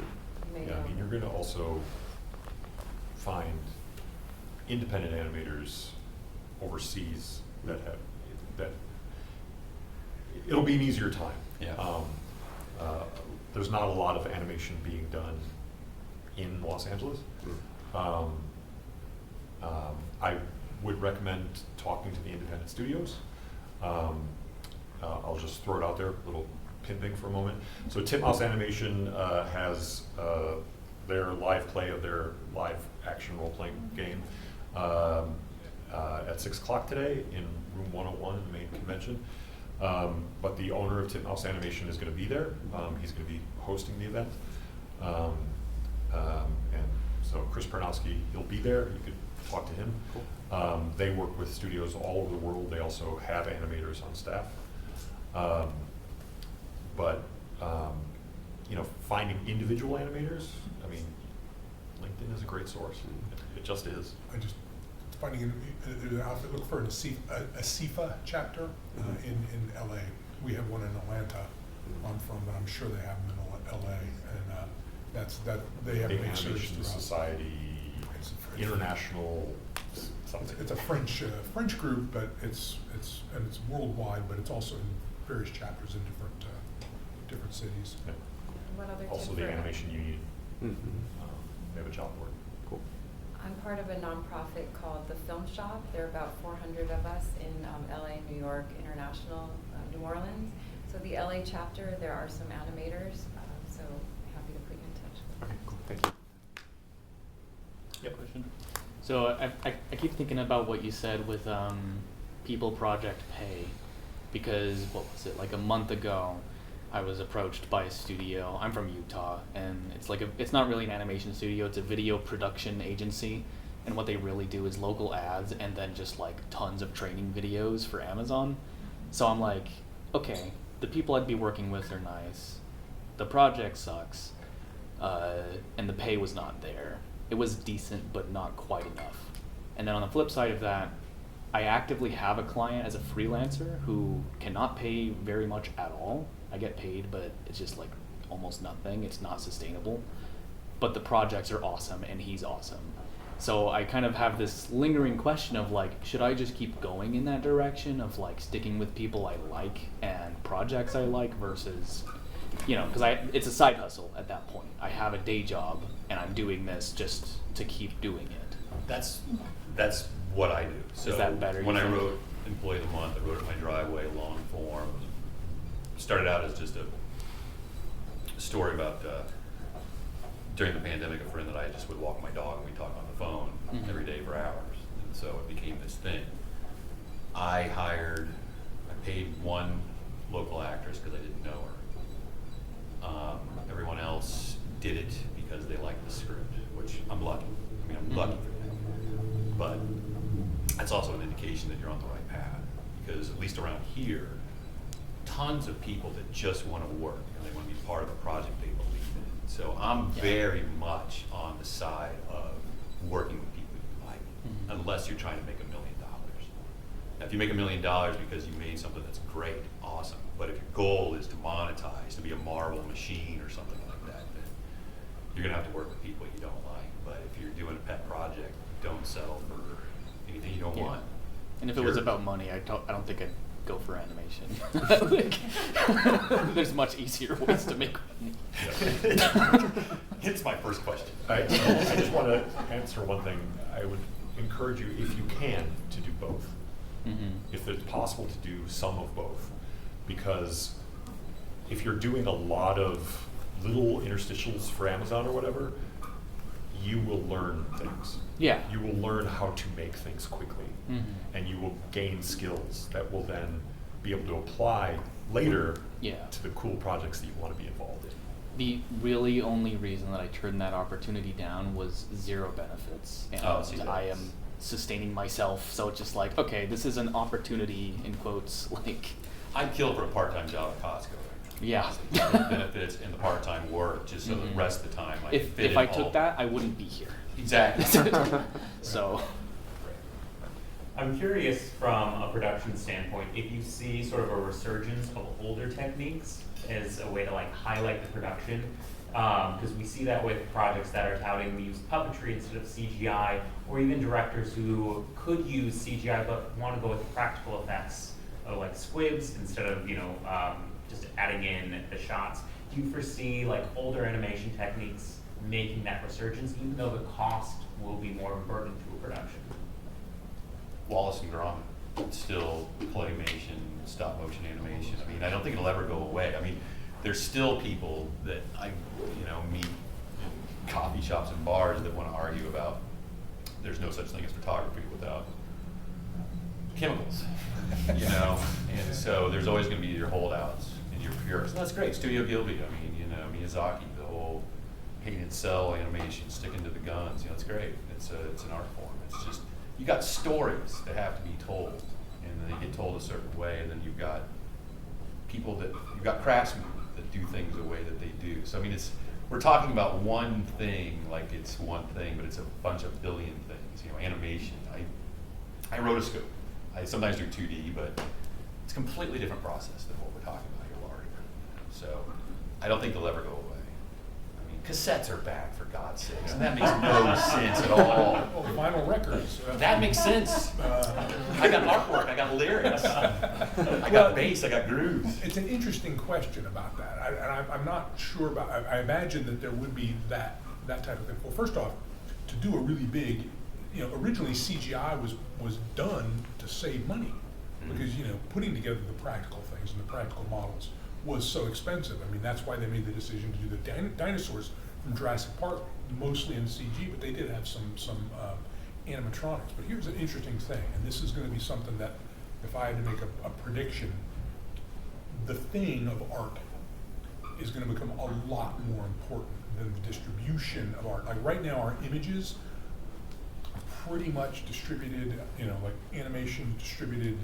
You may Yeah, I mean, you're going to also find independent animators overseas that it'll be an easier time. Yeah. There's not a lot of animation being done in Los Angeles. I would recommend talking to the independent studios. I'll just throw it out there, a little pimping for a moment. So Titmouse Animation has their live play of their live action role-playing game at 6 o'clock today in room 101 in the main convention. But the owner of Titmouse Animation is going to be there. He's going to be hosting the event. And so Chris Pernowski, he'll be there. You could talk to him. Cool. They work with studios all over the world. They also have animators on staff. But you know, finding individual animators, I mean, LinkedIn is a great source. It just is. I just finding an outfit. Look for an ASIFA chapter in LA. We have one in Atlanta. I'm from, but I'm sure they have them in LA, and they have Big big search Animation throughout. Society, International, something. It's a French group, but it's worldwide, but it's also in various chapters in different cities. Yeah. What other Also tip the for- Animation Union. Mm-hmm. have a job board. Cool. I'm part of a nonprofit called the Film Shop. There are about 400 of us in LA, New York, International, New Orleans. So the LA chapter, there are some animators, so happy to put you in touch. Okay, cool. Thank you. Yep. Question. So I keep thinking about what you said with people project pay, because what was it, like a month ago, I was approached by a studio. I'm from Utah, and it's not really an animation studio. It's a video production agency, and what they really do is local ads and then just like tons of training videos for Amazon. So I'm like, okay, the people I'd be working with are nice, the project sucks, and the pay was not there. It was decent, but not quite enough. And then on the flip side of that, I actively have a client as a freelancer who cannot pay very much at all. I get paid, but it's just like almost nothing. It's not sustainable. But the projects are awesome, and he's awesome. So I kind of have this lingering question of like, should I just keep going in that direction of like sticking with people I like and projects I like versus, because it's a side hustle at that point. I have a day job, and I'm doing this just to keep doing it. That's what I do. So Is that better? When you I think? wrote Employee of the Month, I wrote it in my driveway, long form. Started out as just a story about during the pandemic, a friend that I just would walk my dog and we talk on the phone Mm-hmm. every day for hours. And so it became this thing. I paid one local actress because I didn't know her. Everyone else did it because they liked the script, which I'm lucky. I mean, I'm lucky for that. But that's also an indication that you're on the right path, because at least around here, tons of people that just want to work and they want to be part of a project they believe in. So I'm very much on the side of working with people you like, unless you're trying to make $1 million. Now, if you make $1 million because you made something that's great, awesome. But if your goal is to monetize, to be a Marvel machine or something like that, then you're gonna have to work with people you don't like. But if you're doing a pet project, don't settle for anything you don't want. And if it was about money, I don't think I'd go for animation. There's much easier ways to make money. It's my first question. I just want to answer one thing. I would encourage you, if you can, to do both. If it's possible to do some of both, because if you're doing a lot of little interstitials for Amazon or whatever, you will learn things. Yeah. You will learn how to make things quickly, and you will gain skills that will then be able to apply later to the cool projects that you want to be involved in. The really only reason that I turned that opportunity down was zero benefits, and I am sustaining myself, so it's just like, okay, this is an opportunity in quotes. Like, I'd kill for a part-time job at Costco. Yeah. The benefits and the part-time work, just so the rest of the time I fit if in I all. took that, I wouldn't be here. Exactly. So. I'm curious from a production standpoint, if you see sort of a resurgence of older techniques as a way to like highlight the production, because we see that with projects that are touting we use puppetry instead of CGI, or even directors who could use CGI but want to go with practical effects, like squibs instead of just adding in the shots. Do you foresee like older animation techniques making that resurgence, even though the cost will be more of a burden to a production? Wallace and Gromit, still claymation, stop motion animation. I mean, I don't think it'll ever go away. I mean, there's still people that I meet in coffee shops and bars that want to argue about there's no such thing as photography without chemicals, and so there's always going to be your holdouts and your purists. And that's great. Studio Gilby, I mean, Miyazaki, the whole painted cell animation, sticking to the guns, it's great. It's an art form. It's just, you got stories that have to be told, and they get told a certain way, and then you've got you've got craftsmen that do things the way that they do. So I mean, we're talking about one thing like it's one thing, but it's a bunch of billion things. Animation. I rotoscope. I sometimes do 2D, but it's a completely different process than what we're talking about here larger. So I don't think they'll ever go away. I mean, cassettes are back, for God's sakes, and that makes no sense at all. Well, vinyl records. That makes sense. I got artwork, I got lyrics, I got bass, I got grooves. It's an interesting question about that, and I'm not sure about. I imagine that there would be that that type of thing. Well, first off, to do a really big, originally CGI was done to save money, because putting together the practical things and the practical models was so expensive. I mean, that's why they made the decision to do the dinosaurs from Jurassic Park mostly in CG, but they did have some animatronics. But here's an interesting thing, and this is going to be something that, if I had to make a prediction, the thing of art is going to become a lot more important than the distribution of art. Like right now, our images are pretty much distributed, like animation distributed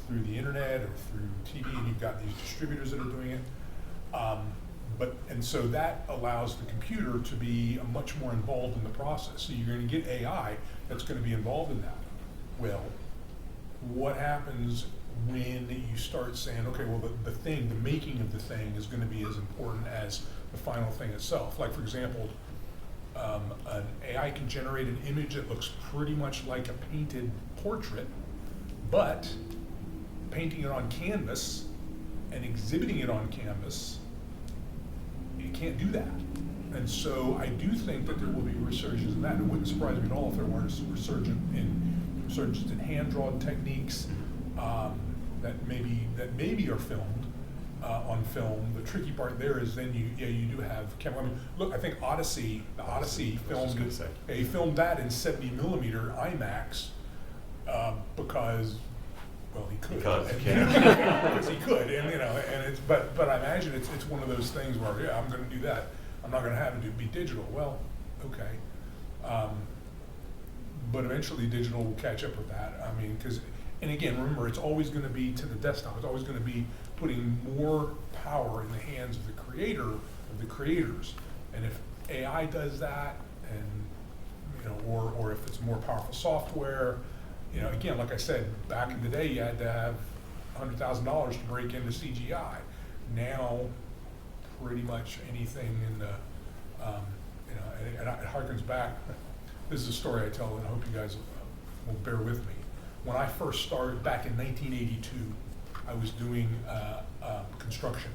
through the internet or through TV, and you've got these distributors that are doing it. And so that allows the computer to be much more involved in the process. So you're going to get AI that's going to be involved in that. Well, what happens when you start saying, okay, well, the making of the thing is going to be as important as the final thing itself? Like, for example, an AI can generate an image that looks pretty much like a painted portrait, but painting it on canvas and exhibiting it on canvas, you can't do that. And so I do think that there will be a resurgence in that. It wouldn't surprise me at all if there weren't a resurgence in hand-drawn techniques that maybe are filmed on film. The tricky part there is then you do have camera. I mean, look, I think the Odyssey filmed that in 70 millimeter IMAX because. Well, he could. Because he could, and it's but I imagine it's one of those things where I'm going to do that. I'm not going to have it be digital. Well, okay, but eventually digital will catch up with that. I mean, and again, remember, it's always going to be to the desktop. It's always going to be putting more power in the hands of the creators. And if AI does that, and or if it's more powerful software. Again, like I said, back in the day, you had to have $100,000 to break into CGI. Now, pretty much anything in the, and it harkens back. This is a story I tell, and I hope you guys will bear with me. When I first started back in 1982, I was doing construction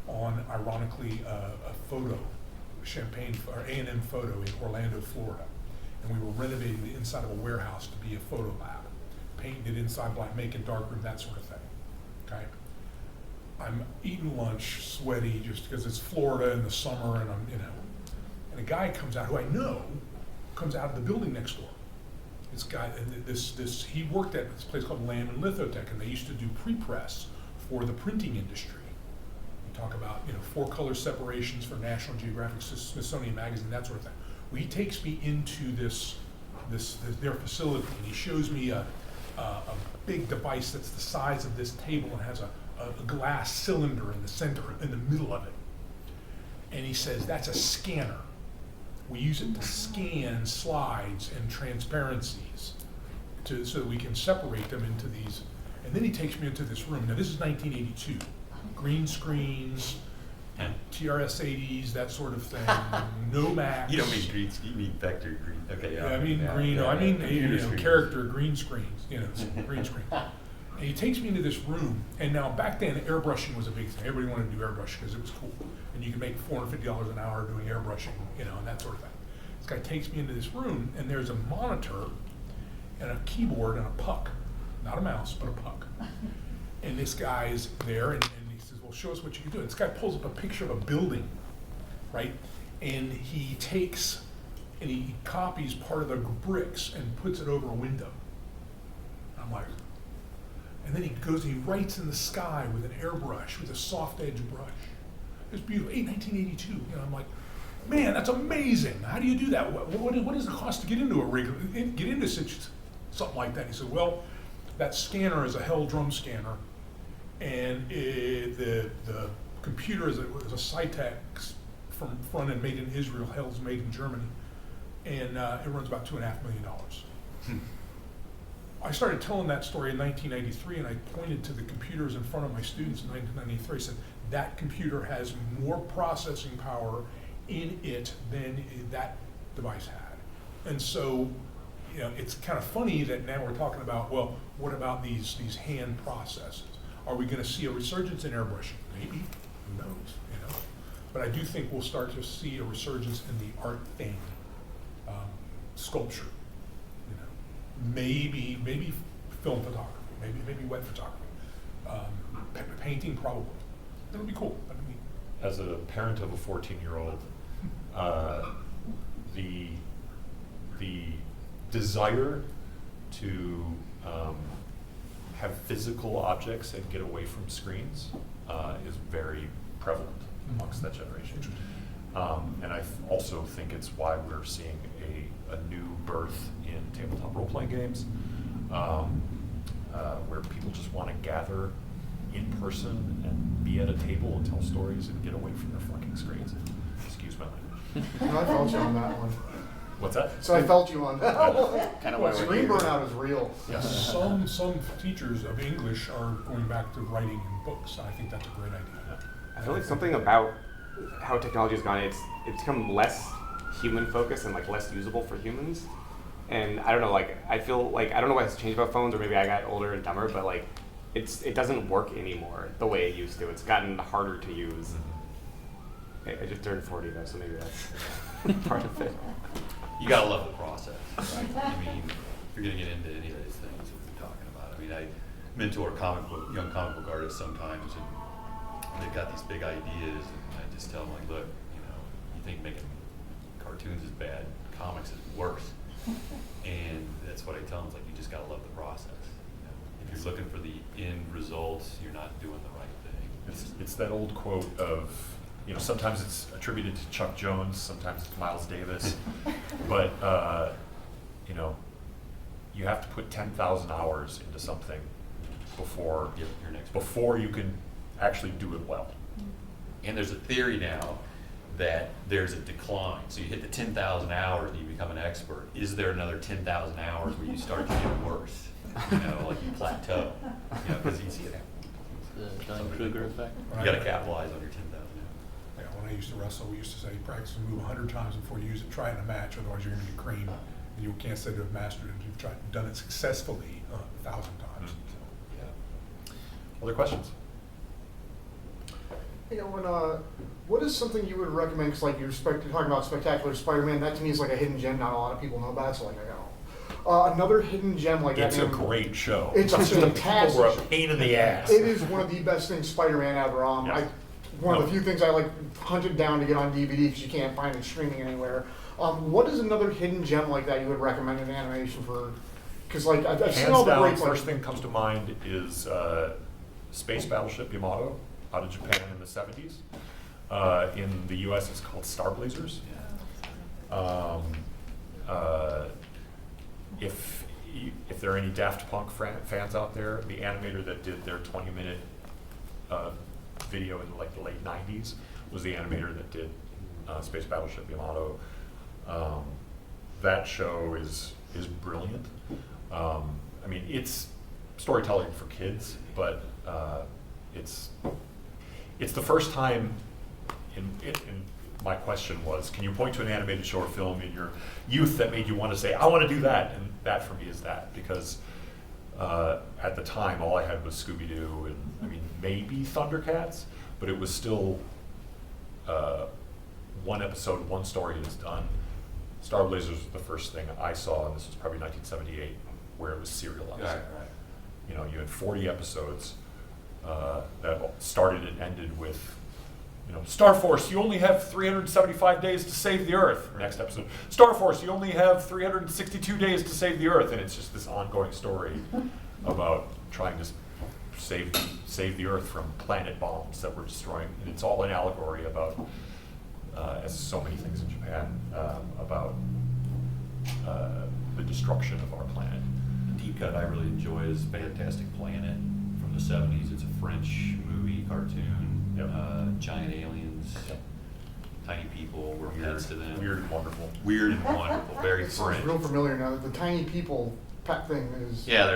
on, ironically, a photo, Champagne or A&M photo in Orlando, Florida. And we were renovating the inside of a warehouse to be a photo lab, painting it inside black, making darkroom, that sort of thing. Okay. I'm eating lunch, sweaty, just because it's Florida in the summer, and and a guy comes out who I know comes out of the building next door. This guy, he worked at this place called Lamb and Lithotech, and they used to do pre-press for the printing industry. We talk about 4-color separations for National Geographic, Smithsonian Magazine, that sort of thing. Well, he takes me into their facility, and he shows me a big device that's the size of this table and has a glass cylinder in the center, in the middle of it. And he says, that's a scanner. We use it to scan slides and transparencies so that we can separate them into these. And then he takes me into this room. Now, this is 1982. Green screens, TRS-80s, that sort of thing. No Max. You don't mean green, you mean vector green. Okay, yeah. I mean green. Yeah, I mean screens. character green screens. Green screen. And he takes me into this room. And now back then, airbrushing was a big thing. Everybody wanted to do airbrushing because it was cool, and you could make $450 an hour doing airbrushing, and that sort of thing. This guy takes me into this room, and there's a monitor, and a keyboard, and a puck, not a mouse, but a puck. And this guy's there, and he says, "Well, show us what you can do." And this guy pulls up a picture of a building, right? And he takes and he copies part of the bricks and puts it over a window. I'm like, and then he goes and he writes in the sky with an airbrush, with a soft edge brush. It's beautiful. 1982. I'm like, man, that's amazing. How do you do that? What is the cost to get into a rig? Get into something like that? He said, well, that scanner is a Hell Drum scanner, and the computer is a Cytek from front end made in Israel. Hell's made in Germany, and it runs about $2.5 million. I started telling that story in 1993, and I pointed to the computers in front of my students in 1993. I said, that computer has more processing power in it than that device had. And so, it's kind of funny that now we're talking about, well, what about these hand processes? Are we going to see a resurgence in airbrushing? Maybe. Who knows? But I do think we'll start to see a resurgence in the art thing, sculpture, you know, maybe film photography, maybe web photography, painting probably. That would be cool. That'd be neat. As a parent of a 14-year-old, the desire to have physical objects and get away from screens is very prevalent amongst that generation. And I also think it's why we're seeing a new birth in tabletop role-playing games, where people just want to gather in person and be at a table and tell stories and get away from their fucking screens. Excuse my language. I felt you on that one. What's that? So I felt you on that one. Kind of why we're Screen here. burnout is real. Yes. Some teachers of English are going back to writing in books. I think that's a great idea. I feel like something about how technology has gone, it's become less human focused and like less usable for humans. And I don't know, like I feel like I don't know what has changed about phones, or maybe I got older and dumber, but like it doesn't work anymore the way it used to. It's gotten harder to use. I just turned 40 though, so maybe that's part of it. You gotta love the process, right? I mean, if you're gonna get into any of these things that we're talking about. I mean, I mentor young comic book artists sometimes, and they've got these big ideas, and I just tell them, like, look, you know, you think making cartoons is bad, comics is worse. And that's what I tell them, it's like, you just gotta love the process. You know? If you're looking for the end results, you're not doing the right thing. It's that old quote of, you know, sometimes it's attributed to Chuck Jones, sometimes it's Miles Davis, but you know, you have to put 10,000 hours into something before before you can actually do it well. And there's a theory now that there's a decline. So you hit the 10,000 hours and you become an expert. Is there another 10,000 hours where you start to get worse? You know, like you plateau. You know, because you see it happen. The Dunning-Kruger effect. You got to capitalize on your 10,000 hours. Yeah, when I used to wrestle, we used to say, practice a move 100 times before you use it. Try it in a match, otherwise you're going to get creamed. And you can't say to have mastered it if you've done it successfully 1,000 times. Yeah. Other questions? You know, when, what is something you would recommend? Because like you're talking about Spectacular Spider-Man, that to me is like a hidden gem. Not a lot of people know about. So like I know another hidden gem like It's that. a great show. It's a fantastic. People were a pain in the ass. It is one of the best things Spider-Man ever. Yes. One of the few things I like hunted down to get on DVD because you can't find it streaming anywhere. What is another hidden gem like that you would recommend in animation for? Because like I've seen all Hands the down, great first thing that comes to mind is Space Battleship Yamato out of Japan in the 70s. In the US, it's called Star Blazers. If there are any Daft Punk fans out there, the animator that did their 20-minute video in like the late 90s was the animator that did Space Battleship Yamato. That show is brilliant. I mean, it's storytelling for kids, but it's the first time in my question was, can you point to an animated show or film in your youth that made you want to say, I want to do that? And that for me is that, because at the time all I had was Scooby-Doo and I mean maybe Thundercats, but it was still one episode, one story is done. Star Blazers was the first thing I saw, and this was probably 1978, where it was serialized. Right. You know, you had 40 episodes that started and ended with, you know, Star Force, you only have 375 days to save the Earth. Next episode, Star Force, you only have 362 days to save the Earth, and it's just this ongoing story about trying to save the Earth from planet bombs that were destroying. And it's all an allegory about, as so many things in Japan, about the destruction of our planet. The deep cut I really enjoy is Fantastic Planet from the 70s. It's a French movie cartoon. Yep. Giant aliens, tiny people, we're pets to them. Weird and wonderful. Weird and wonderful, very It sounds French. real familiar now. The tiny people pet thing is. Yeah,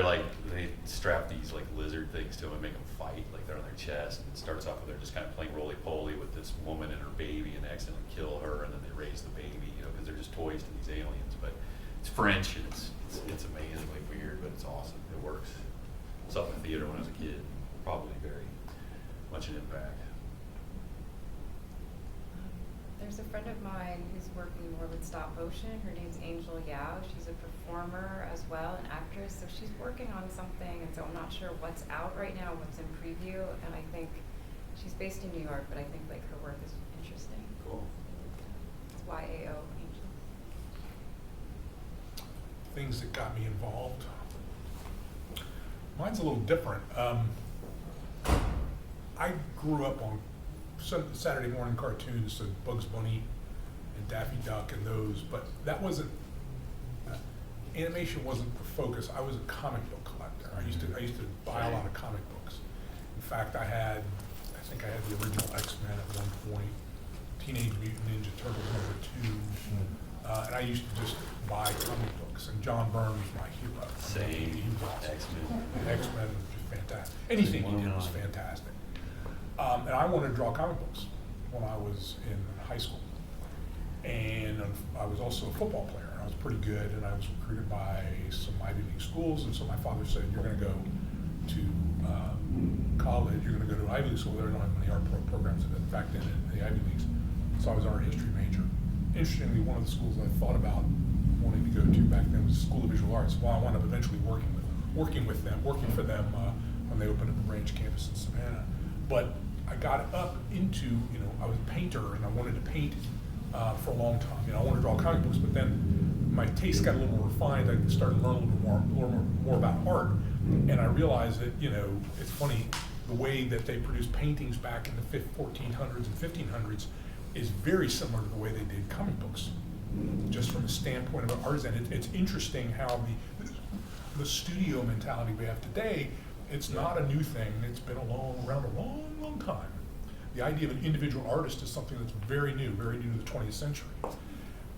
they strap these like lizard things to them and make them fight, like they're on their chest. And it starts off with they're just kind of playing roly-poly with this woman and her baby and accidentally kill her, and then they raise the baby, you know, because they're just toys to these aliens. But it's French and it's amazingly weird, but it's awesome. It works. Saw it in the theater when I was a kid. Probably very much an impact. There's a friend of mine who's working more with stop motion. Her name's Angel Yao. She's a performer as well, an actress. So she's working on something, and so I'm not sure what's out right now, what's in preview. And I think she's based in New York, but I think like her work is interesting. Cool. It's YAO Angel. Things that got me involved. Mine's a little different. I grew up on Saturday morning cartoons, so Bugs Bunny and Daffy Duck and those, but that wasn't, animation wasn't the focus. I was a comic book collector. I used to buy a lot of comic books. In fact, I think I had the original X-Men at one point, Teenage Mutant Ninja Turtles #2, and I used to just buy comic books, and John Byrne was my hero. Same. He was awesome. X-Men. X-Men was just fantastic. Anything he did was fantastic. And I wanted to draw comic books when I was in high school. And I was also a football player, and I was pretty good, and I was recruited by some Ivy League schools, and so my father said, you're gonna go to college, you're gonna go to Ivy League school. There don't have many art programs back then in the Ivy Leagues. So I was an art history major. Interestingly, one of the schools I thought about wanting to go to back then was the School of Visual Arts. Well, I wound up eventually working for them when they opened up a branch campus in Savannah. But I got up into, I was a painter, and I wanted to paint for a long time. I wanted to draw comic books, but then my taste got a little more refined. I started to learn a little more about art, and I realized that, it's funny, the way that they produced paintings back in the 1400s and 1500s is very similar to the way they did comic books, just from the standpoint of an artisan. It's interesting how the studio mentality we have today, it's not a new thing. It's been around a long time. The idea of an individual artist is something that's very new to the 20th century.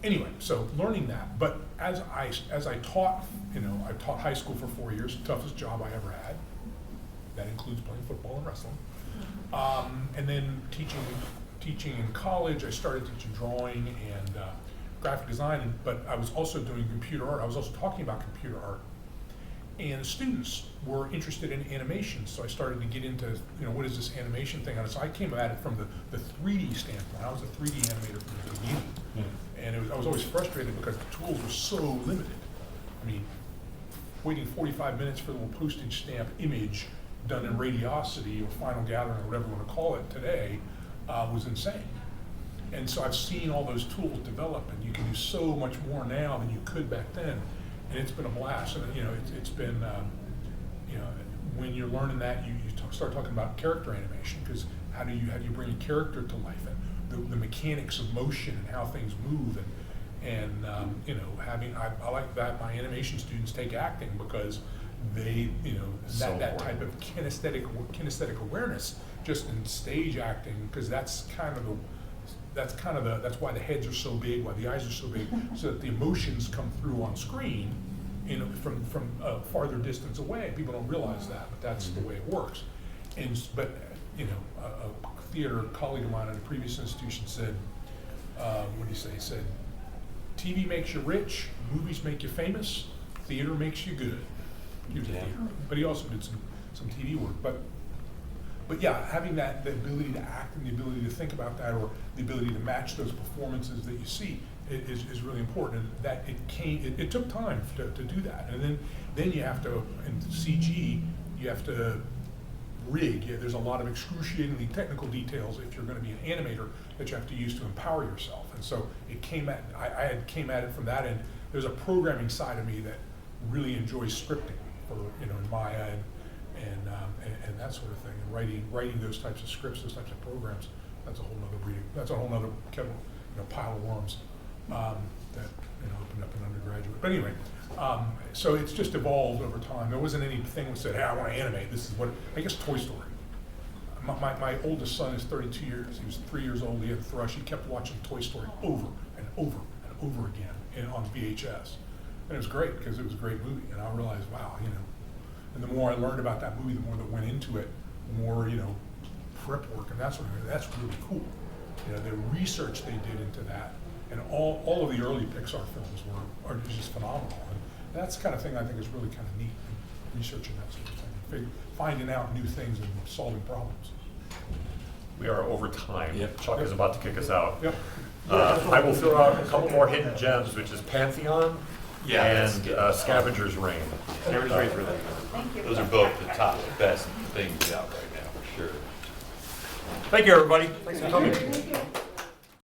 Anyway, so learning that, but as I taught, I taught high school for 4 years, the toughest job I ever had. That includes playing football and wrestling. And then teaching in college, I started teaching drawing and graphic design, but I was also doing computer art. I was also talking about computer art. And the students were interested in animation, so I started to get into, what is this animation thing? And so I came at it from the 3D standpoint. I was a 3D animator from the beginning. And I was always frustrated because the tools were so limited. I mean, waiting 45 minutes for a little postage stamp image done in Radiosity or Final Gathering or whatever you want to call it today was insane. And so I've seen all those tools develop, and you can do so much more now than you could back then. And it's been a blast. And it's been, when you're learning that, you start talking about character animation, because how do you bring a character to life, and the mechanics of motion and how things move, and I like that my animation students take acting, because they, that type of kinesthetic awareness just in stage acting, because that's why the heads are so big, why the eyes are so big, so that the emotions come through on screen, from a farther distance away. People don't realize that, but that's the way it works. But a theater colleague of mine at a previous institution said, what did he say? He said, TV makes you rich, movies make you famous, theater makes you good. He was a theater, but he also did some TV work. But yeah, having the ability to act and the ability to think about that, or the ability to match those performances that you see, is really important. And that it took time to do that. And then you have to, in CG, you have to rig. There's a lot of excruciatingly technical details if you're going to be an animator that you have to use to empower yourself. And so I came at it from that end. There's a programming side of me that really enjoys scripting for in Maya and that sort of thing, and writing those types of scripts, those types of programs. That's a whole nother breeding. That's a whole nother pile of worms that opened up in undergraduate. But anyway, so it's just evolved over time. There wasn't anything that said, hey, I want to animate. This is what, I guess Toy Story. My oldest son is 32 years. He was 3 years old. He had thrush. He kept watching Toy Story over and over and over again on VHS. And it was great, because it was a great movie. And I realized, wow, and the more I learned about that movie, the more that went into it, the more, prep work and that sort of thing. That's really cool. The research they did into that, and all of the early Pixar films are just phenomenal. And that's the kind of thing I think is really kind of neat, researching that sort of thing, finding out new things and solving problems. We are over time. Yep. Chuck is about to kick us out. Yep. I will throw out a couple more hidden gems, which is Pantheon that's and good. Scavenger's Reign. Scavenger's Reign's really good. Thank you. Those are both the top, best things out right now, for sure. Thank you, everybody. Thanks for coming. Thank you.